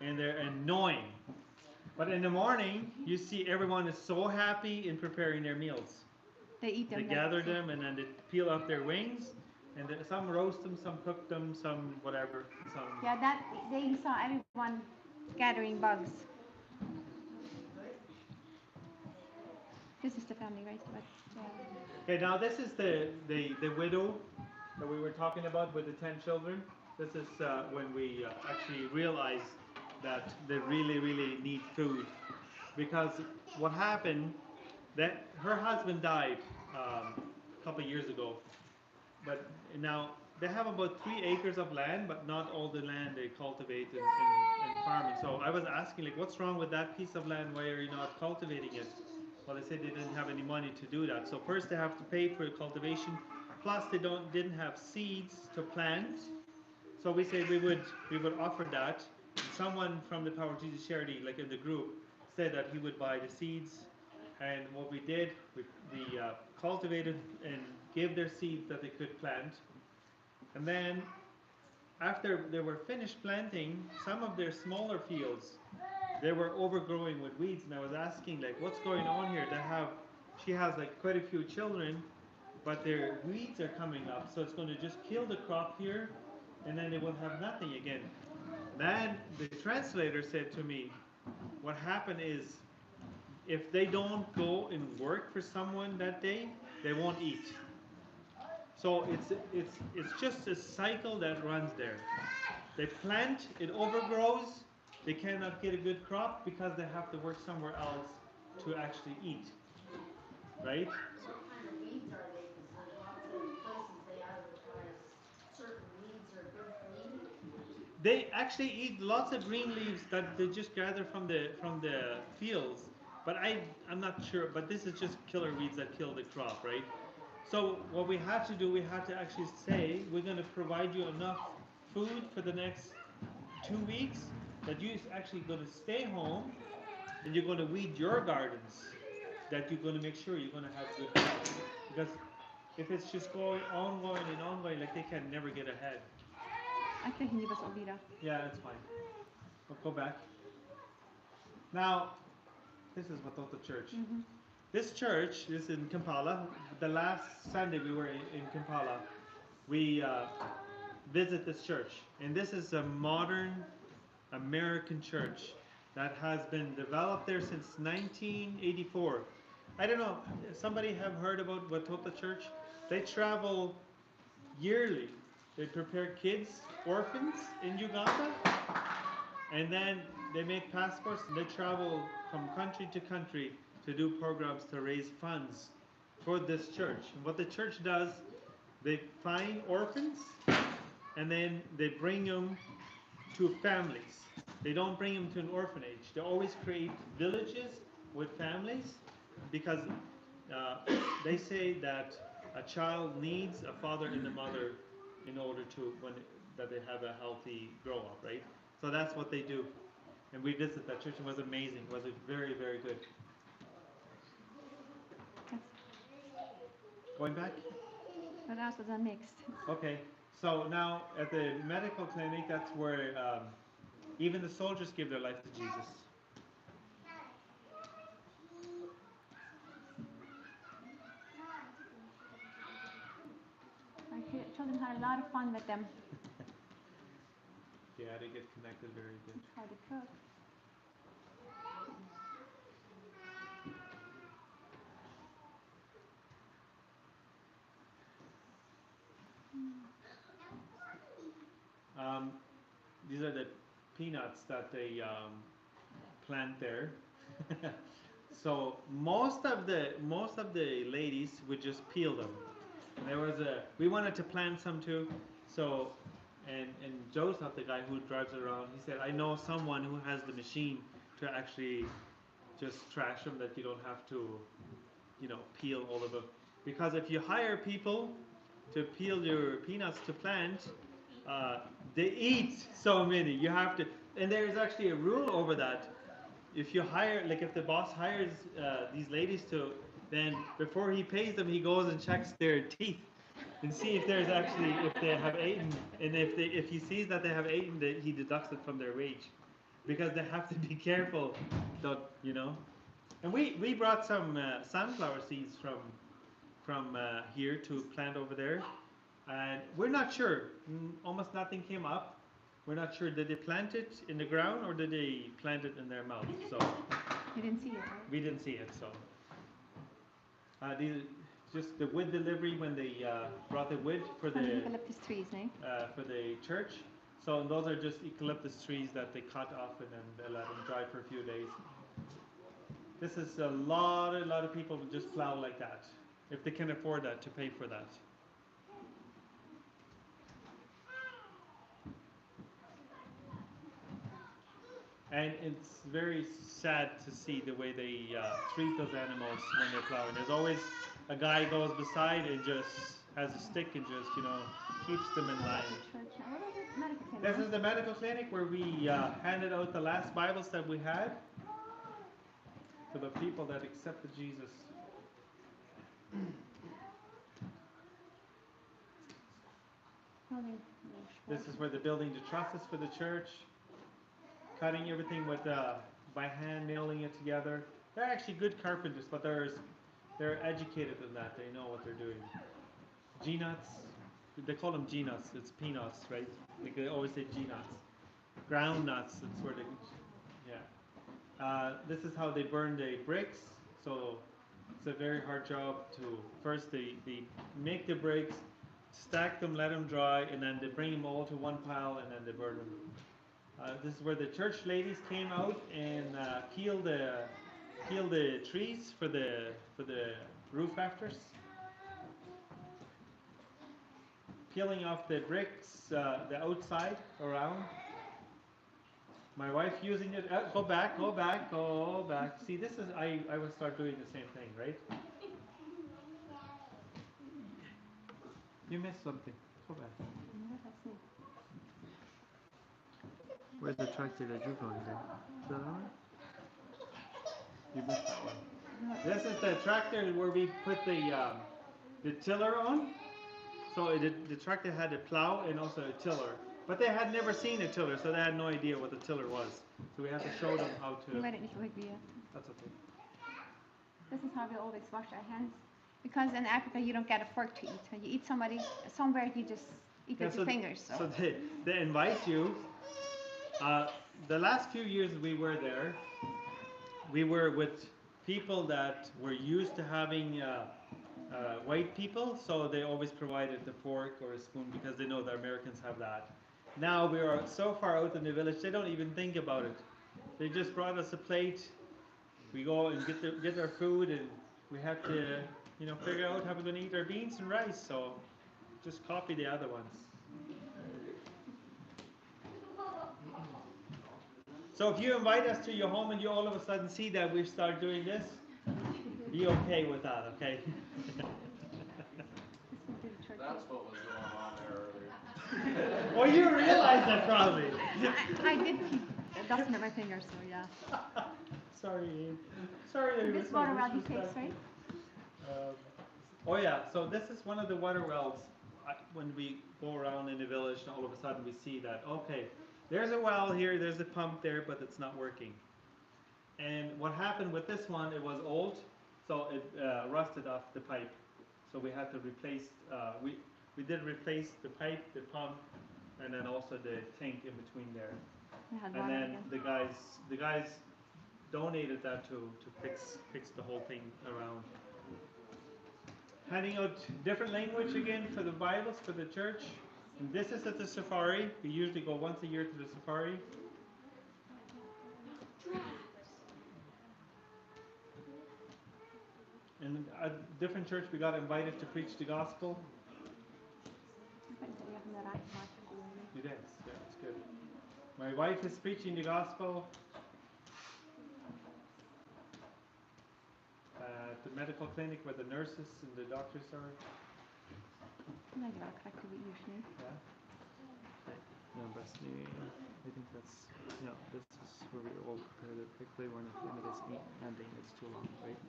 and they're annoying. But in the morning, you see everyone is so happy in preparing their meals. They eat them. They gather them, and then they peel off their wings, and some roast them, some cook them, some whatever. Some. Yeah, that day you saw everyone gathering bugs. This is the family, right? But, Okay, now this is the widow that we were talking about with the 10 children. This is when we actually realize that they really, really need food. Because what happened, that her husband died a couple of years ago. But now they have about 3 acres of land, but not all the land they cultivate in farming. So I was asking, like, what's wrong with that piece of land? Why are you not cultivating it? Well, they said they didn't have any money to do that. So first they have to pay for cultivation, plus they didn't have seeds to plant. So we said we would offer that. Someone from the Power of Jesus charity, like in the group, said that he would buy the seeds. And what we did, we cultivated and gave their seeds that they could plant. And then after they were finished planting, some of their smaller fields, they were overgrowing with weeds. And I was asking, like, what's going on here? She has like quite a few children, but their weeds are coming up. So it's going to just kill the crop here, and then they will have nothing again. Then the translator said to me, what happened is, if they don't go and work for someone that day, they won't eat. So it's just a cycle that runs there. They plant, it overgrows, they cannot get a good crop because they have to work somewhere else to actually eat. Right? So what kind of weeds are they? Because there's lots of places they advertise certain weeds are good for eating. They actually eat lots of green leaves that they just gather from the fields. But I'm not sure, but this is just killer weeds that kill the crop, right? So what we had to do, we had to actually say, we're going to provide you enough food for the next 2 weeks that you're actually going to stay home and you're going to weed your gardens, that you're going to make sure you're going to have good crops. Because if it's just going ongoing and ongoing, like, they can never get ahead. I think he was Olvira. Yeah, that's fine. We'll go back. Now, this is Watoto Church. Mm-hmm. This church is in Kampala. The last Sunday we were in Kampala, we visit this church. And this is a modern American church that has been developed there since 1984. I don't know, somebody have heard about Watoto Church? They travel yearly. They prepare kids, orphans in Uganda, and then they make passports and they travel from country to country to do programs to raise funds for this church. And what the church does, they find orphans and then they bring them to families. They don't bring them to an orphanage. They always create villages with families because they say that a child needs a father and a mother in order to that they have a healthy grow up, right? So that's what they do. And we visited that church. It was amazing. It was very, very good. Going back? But ours was unmixed. Okay. So now at the medical clinic, that's where even the soldiers give their life to Jesus. Our children had a lot of fun with them. Yeah, they get connected very good. How to cook. These are the peanuts that they plant there. So most of the ladies would just peel them. And we wanted to plant some too. So and Joseph, the guy who drives it around, he said, I know someone who has the machine to actually just trash them, that you don't have to, peel all of them. Because if you hire people to peel your peanuts to plant, they eat so many. You have to, and there's actually a rule over that. If you hire, like if the boss hires these ladies to, then before he pays them, he goes and checks their teeth and see if they have eaten, and if he sees that they have eaten, he deducts it from their wage, because they have to be careful, And we brought some sunflower seeds from here to plant over there, and we're not sure. Almost nothing came up. We're not sure. Did they plant it in the ground or did they plant it in their mouth? So You didn't see it, right? we didn't see it. So these just the wood delivery when they brought the wood for From the the eucalyptus trees, no? for the church. So those are just eucalyptus trees that they cut off and then they let them dry for a few days. This is a lot of people would just plow like that, if they can afford that, to pay for that. And it's very sad to see the way they treat those animals when they're plowing. There's always a guy goes beside and just has a stick and just, keeps them in line. This is the medical clinic where we handed out the last Bibles that we had to the people that accepted Jesus. This is where they're building the trusses for the church, cutting everything with by hand, nailing it together. They're actually good carpenters, but they're educated in that. They know what they're doing. G-nuts, they call them G-nuts. It's peanuts, right? Like they always say G-nuts. Ground nuts, it's where they, yeah. This is how they burn the bricks. So it's a very hard job to, first they make the bricks, stack them, let them dry, and then they bring them all to one pile and then they burn them. This is where the church ladies came out and peel the trees for the roof rafters. Peeling off the bricks, the outside around. My wife using it. Go back. See, this is I will start doing the same thing, right? You missed something. Go back. Where's the tractor that you're going there? Is that on? You missed that one. This is the tractor where we put the tiller on. So the tractor had a plow and also a tiller. But they had never seen a tiller, so they had no idea what the tiller was. So we had to show them how to... That's okay. This is how we always wash our hands. Because in Africa you don't get a fork to eat. When you eat somewhere you just eat with your fingers. So they invite you. The last few years we were there, we were with people that were used to having white people, so they always provided the fork or a spoon because they know the Americans have that. Now we are so far out in the village, they don't even think about it. They just brought us a plate. We go and get our food, and we have to, figure out how we're going to eat our beans and rice. So just copy the other ones. So if you invite us to your home and you all of a sudden see that we've started doing this, be okay with that, okay? That's what was going on there earlier. Oh, you realize that probably. I did keep dusting at my fingers, so yeah. Sorry. Sorry. This water well he takes, right? Oh yeah, so this is one of the water wells. When we go around in the village, and all of a sudden we see that, okay, there's a well here, there's a pump there, but it's not working. And what happened with this one, it was old, so it rusted off the pipe. So we had to replace, we did replace the pipe, the pump, and then also the tank in between there. And then the guys donated that to fix the whole thing around. Handing out different language again for the Bibles for the church. And this is at the safari. We usually go once a year to the safari. In a different church, we got invited to preach the gospel. It is, yeah, it's good. My wife is preaching the gospel at the medical clinic where the nurses and the doctors are. Yeah. No, but I think that's, yeah, this is where we all prepare it quickly. We're not in this ending, it's too long, right?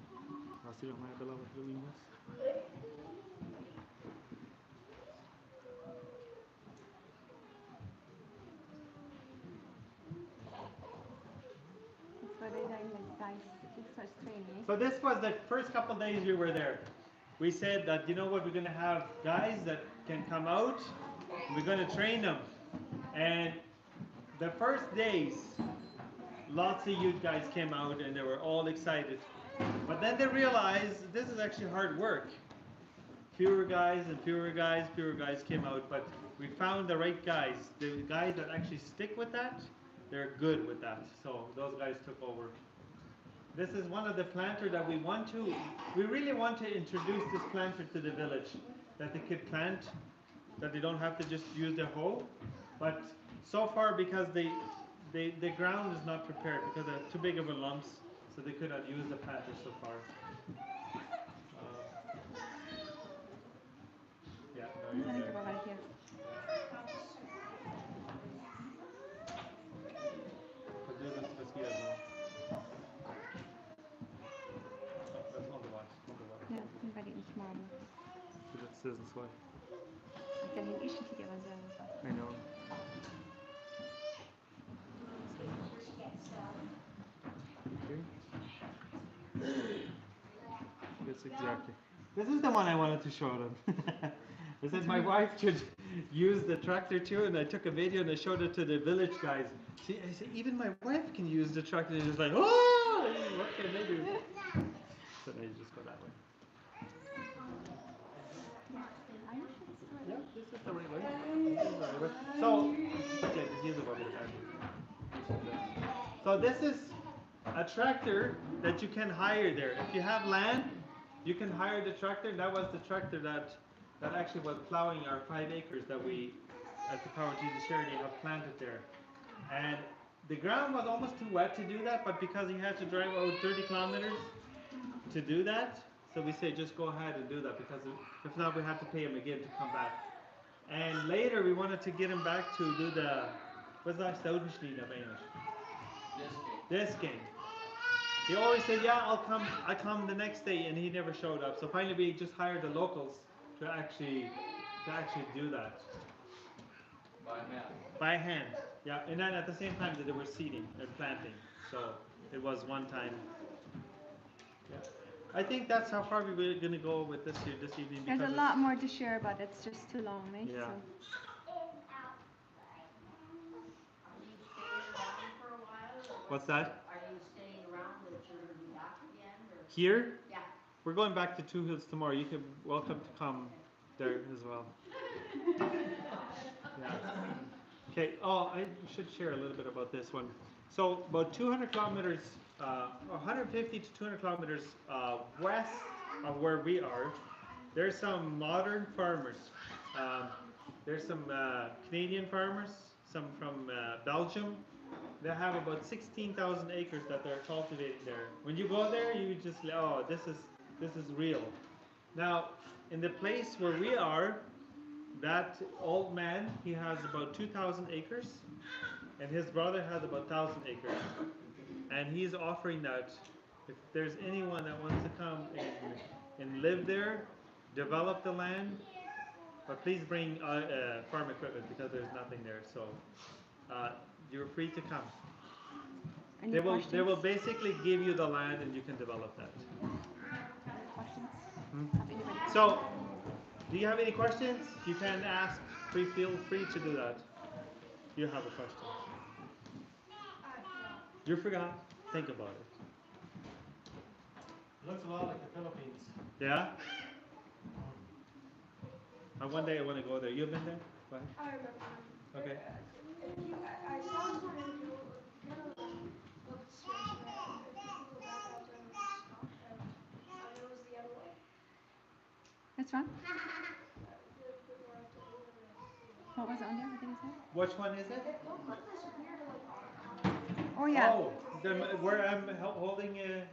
Alltså, de här belovet vill minnas. So this was the first couple days we were there. We said that, you know what, we're going to have guys that can come out. We're going to train them. And the first days, lots of youth guys came out and they were all excited. But then they realized this is actually hard work. Fewer guys came out, but we found the right guys. The guys that actually stick with that, they're good with that. So those guys took over. This is one of the planters that we really want to introduce this planter to the village, that they could plant, that they don't have to just use their hoe. But so far, because the ground is not prepared, because they're too big of a lumps, so they could not use the planter so far. Yeah, no, you're there. Ja, ik ben niet smal. That says this way. Ik kan geen issues hier aan zijn. I know. Yes, exactly. This is the one I wanted to show them. I said my wife should use the tractor too, and I took a video and I showed it to the village guys. See, I said, even my wife can use the tractor. And it's like, oh, what can they do? So now you just go that way. Yeah, this is the right way. This is the right way. So, okay, here's what we're doing. So this is a tractor that you can hire there. If you have land, you can hire the tractor. That was the tractor that actually was plowing our 5 acres that we, at the Power Jesus Charity, have planted there. And the ground was almost too wet to do that, but because he had to drive out 30 kilometers to do that, so we say just go ahead and do that, because if not, we have to pay him again to come back. And later we wanted to get him back to do the, what's that, Stoudenschnee of English? This game. He always said, yeah, I'll come the next day, and he never showed up. So finally we just hired the locals to actually do that. By hand. By hand, yeah. And then at the same time that they were seeding and planting. So it was one time. Yeah. I think that's how far we were going to go with this evening. There's a lot more to share, but it's just too long, eh? Yeah. So. What's that? Are you staying around that you're going to be back again? Or? Here? Yeah. We're going back to Two Hills tomorrow. You can welcome to come there as well. Yeah. Okay. Oh, I should share a little bit about this one. So about 200 kilometers, 150 to 200 kilometers west of where we are, there's some modern farmers. There's some Canadian farmers, some from Belgium. They have about 16,000 acres that they're cultivating there. When you go there, you just, oh, this is real. Now, in the place where we are, that old man, he has about 2,000 acres, and his brother has about 1,000 acres. And he's offering that if there's anyone that wants to come and live there, develop the land, but please bring farm equipment because there's nothing there. So you're free to come. They will basically give you the land and you can develop that. So, do you have any questions? You can ask. Feel free to do that. You have a question. You forgot? Think about it. Looks a lot like the Philippines. Yeah? One day I want to go there. You've been there? Go ahead. I remember him. Okay. I saw his video, kind of looked strange, but if you go back out there and stop, it was the other way. What's wrong? Before I took over the. What was it on there? What did he say? Which one is it? It looked like this weird, like, Oh yeah. Oh, where I'm holding a.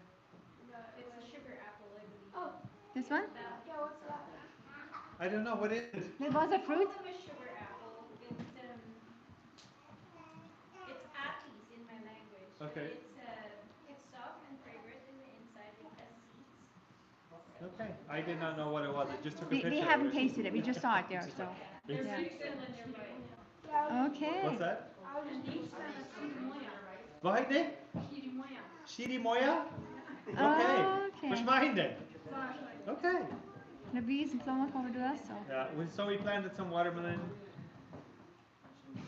It's a sugar apple, I believe. oh, This one? yeah, what's that? I don't know what is it. It was a fruit. Call them a sugar apple. It's appies in my language. Okay. It's soft and fragrant in the inside. It has seeds. Okay. I did not know what it was. I just took a picture. We of haven't it. tasted it. We just saw it there. So. They're Yeah. pretty good when they're ripe. Yeah, Okay. What's that? I was Vad heter det? Chirimoya? Okay. Okay. Versminden. Okay. The bees and plum over to us. So. Yeah. So we planted some watermelon.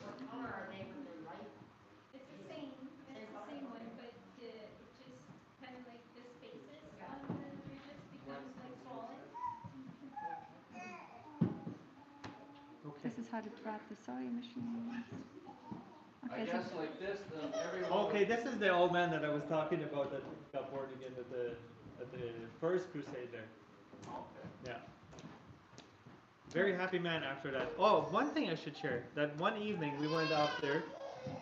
What color are they when they're ripe? It's the same one, but it just kind of like the spaces on the ridges becomes like swollen. Okay. This is how to drop the soy machine. I Okay. guess So like this, then everyone. Okay, this is the old man that I was talking about that got born again at the first crusade there. Okay. Yeah. Very happy man after that. Oh, one thing I should share. That one evening we went out there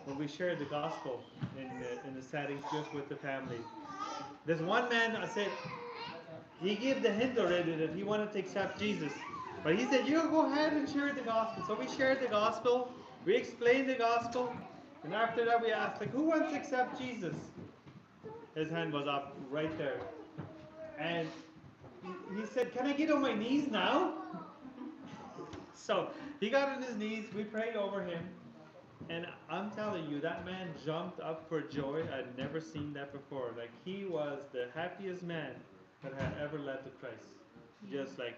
where we shared the gospel in the settings just with the family. There's one man I said he gave the hint already that he wanted to accept Jesus. But he said, you go ahead and share the gospel. So we shared the gospel, we explained the gospel, and after that we asked, like, who wants to accept Jesus? His hand was up right there. And he said, can I get on my knees now? So he got on his knees, we prayed over him, and I'm telling you, that man jumped up for joy. I'd never seen that before. Like, he was the happiest man that had ever led to Christ. Just like,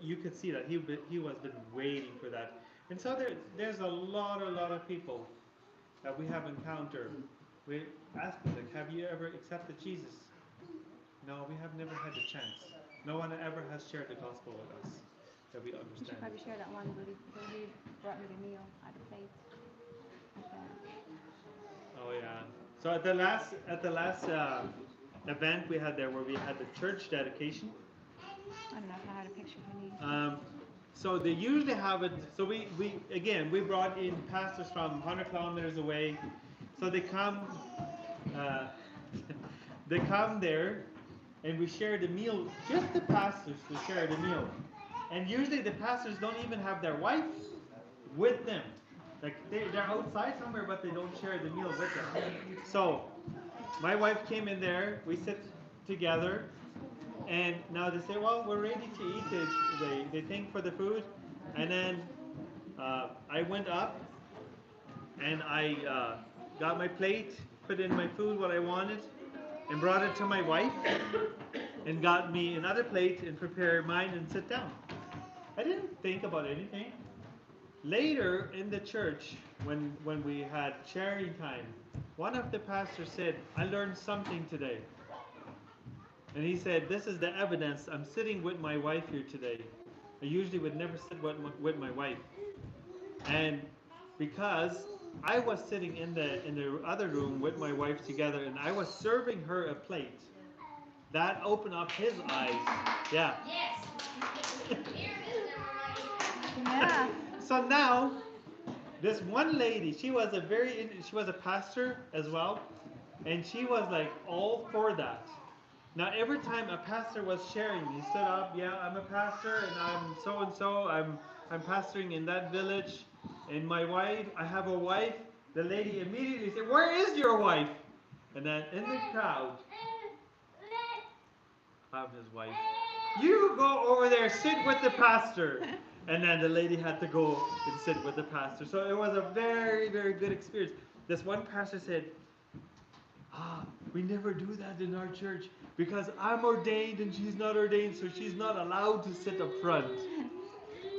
you could see that he was been waiting for that. And so there's a lot of people that we have encountered. We ask them, like, have you ever accepted Jesus? No, we have never had the chance. No one ever has shared the gospel with us that we we should understand. probably share that one where he brought me the meal out of plate. Oh yeah. So at the last event we had there, where we had the church dedication. I don't know if I had a picture if you need. So they usually have it. So we brought in pastors from 100 kilometers away. So they come there, and we share the meal. Just the pastors to share the meal. And usually the pastors don't even have their wife with them. Like they're outside somewhere, but they don't share the meal with them. So my wife came in there. We sit together. And now they say, well, we're ready to eat. They thank for the food. And then I went up and I got my plate, put in my food, what I wanted, and brought it to my wife and got me another plate and prepared mine and sit down. I didn't think about anything. Later in the church, when we had sharing time, one of the pastors said, I learned something today. And he said, this is the evidence. I'm sitting with my wife here today. I usually would never sit with my wife. And because I was sitting in the other room with my wife together and I was serving her a plate, that opened up his eyes. Yeah. Yes. Yeah. So now, this one lady, she was a pastor as well, and she was like all for that. Now every time a pastor was sharing, he stood up, yeah, I'm a pastor and I'm so and so, I'm pastoring in that village, and my wife, I have a wife. The lady immediately said, where is your wife? And then in the crowd, I'm his wife. You go over there, sit with the pastor. And then the lady had to go and sit with the pastor. So it was a very, very good experience. This one pastor said, we never do that in our church because I'm ordained and she's not ordained, so she's not allowed to sit up front.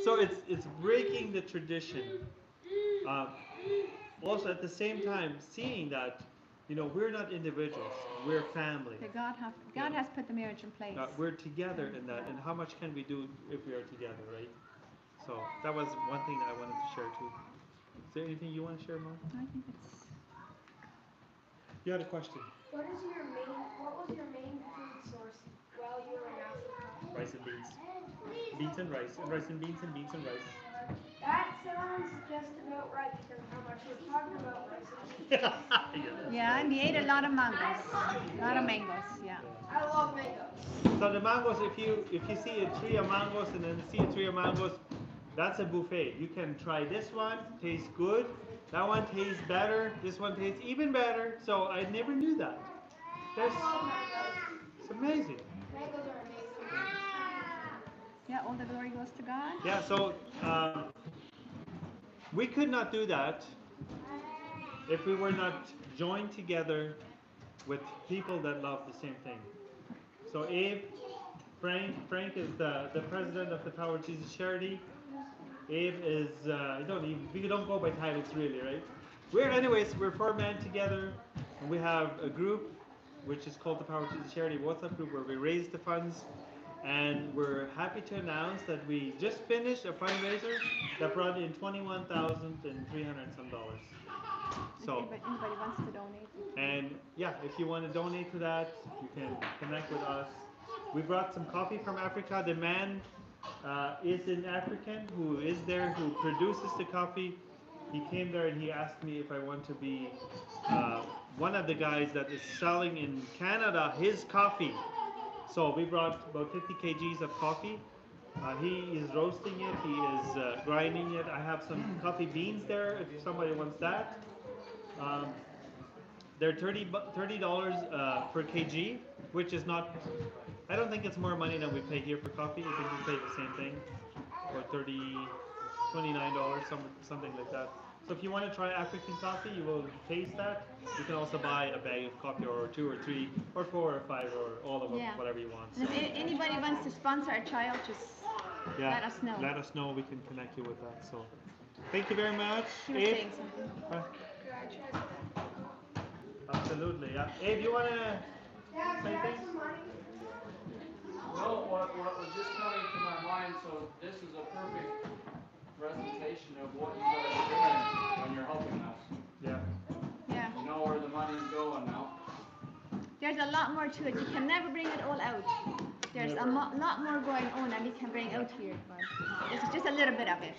So it's breaking the tradition. Also at the same time, seeing that, we're not individuals, we're family. That God has put the marriage in place. We're together in that, and how much can we do if we are together, right? So that was one thing that I wanted to share too. Is there anything you want to share, Mom? I think it's You had a question. What was your main food source while you were in Africa? Rice and beans. Beans and rice. And rice and beans and beans and rice. That sounds just about right because of how much we're talking about rice and beans. yeah, and we ate a lot of mangoes. A lot of mangoes, yeah. I love mangoes. So the mangoes, if you see a tree of mangoes and then see a tree of mangoes, that's a buffet. You can try this one, tastes good. That one tastes better. This one tastes even better. So I never knew that. That's it's amazing. Mangoes are amazing. Yeah, all the glory goes to God. Yeah. So we could not do that if we were not joined together with people that love the same thing. So Abe, Frank is the president of the Power of Jesus Charity. Abe is, we don't go by titles really, right? We're 4 men together, and we have a group which is called the Power of Jesus Charity WhatsApp group where we raise the funds, and we're happy to announce that we just finished a fundraiser that brought in $21,300 some. So, If anybody wants to donate. and yeah, if you want to donate to that, you can connect with us. We brought some coffee from Africa. The man is an African who is there, who produces the coffee. He came there and he asked me if I want to be one of the guys that is selling in Canada his coffee. So we brought about 50 kgs of coffee. He is roasting it, he is grinding it. I have some coffee beans there if somebody wants that. They're $30 per kg, which is not, I don't think it's more money than we pay here for coffee. I think we pay the same thing, or $29, something like that. So if you want to try African coffee, you will taste that. You can also buy a bag of coffee, or 2 or 3 or 4 or 5 or all of them, Yeah. whatever you want. And if anybody wants to sponsor a child, just let us know. Let us know. We can connect you with that. So thank you very much. You were Abe? saying something. Absolutely, yeah. Abe, you want to say things? No, what was just coming to my mind, so this is a perfect presentation of what you guys are doing when you're helping us. Yeah. Yeah. You know where the money's going now. There's a lot more to it. You can never bring it all out. There's a lot more going on than we can bring out here. But this is just a little bit of it.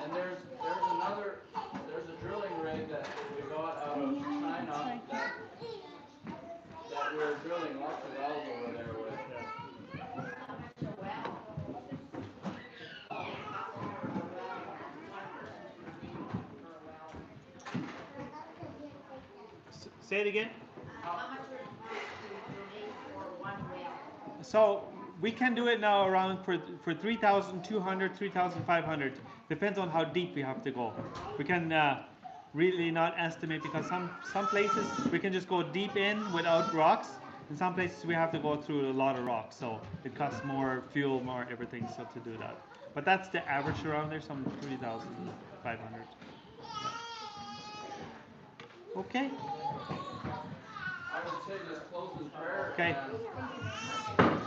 And there's a drilling rig that we got out of China right. that we're drilling lots of wells over there with. Say it again. How much would you donate for one well? So we can do it now around for 3,200, 3,500. Depends on how deep we have to go. We can really not estimate because some places we can just go deep in without rocks. In some places we have to go through a lot of rocks. So it costs more fuel, more everything. So to do that, but that's the average around there, some 3,500. Okay. I would say just close in prayer. Okay.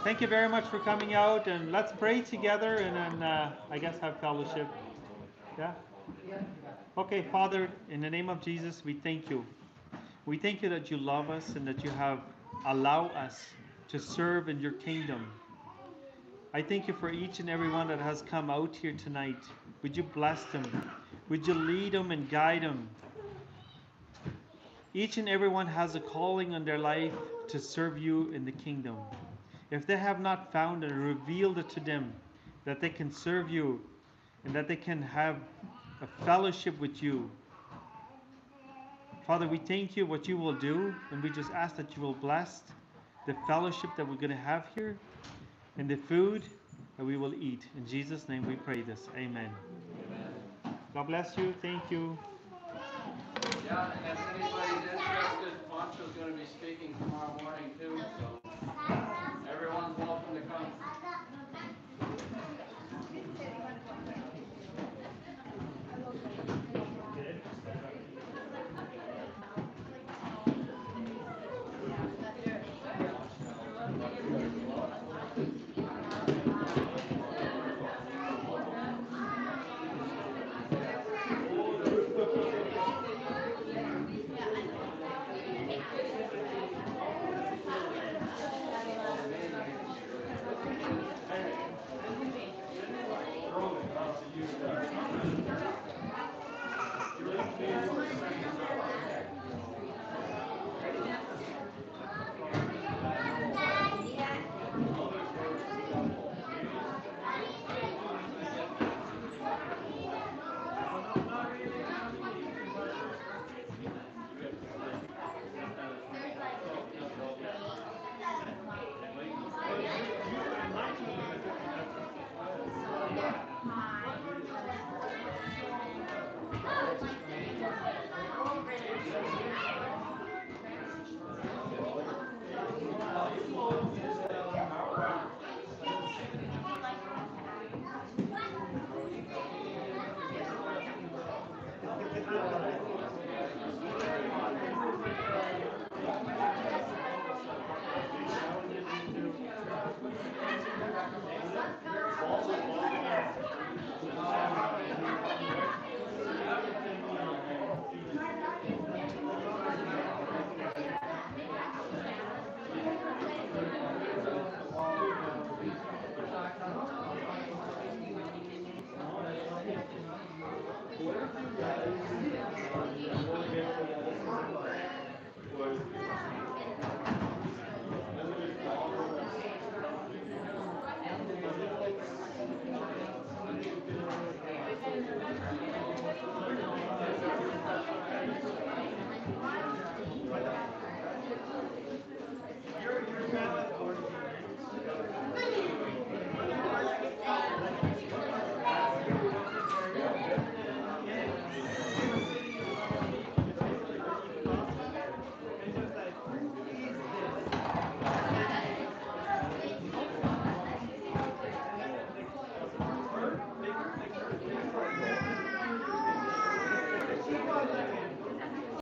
Thank you very much for coming out, and let's pray together, and then I guess have fellowship. Yeah? Okay, Father, in the name of Jesus, we thank you. We thank you that you love us and that you have allowed us to serve in your kingdom. I thank you for each and every one that has come out here tonight. Would you bless them? Would you lead them and guide them? Each and every one has a calling on their life to serve you in the kingdom. If they have not found and revealed it to them, that they can serve you and that they can have a fellowship with you. Father, we thank you what you will do, and we just ask that you will bless the fellowship that we're going to have here and the food that we will eat. In Jesus' name we pray this. Amen. God bless you. Thank you. Yeah, and if anybody's interested, Poncho's going to be speaking tomorrow morning too.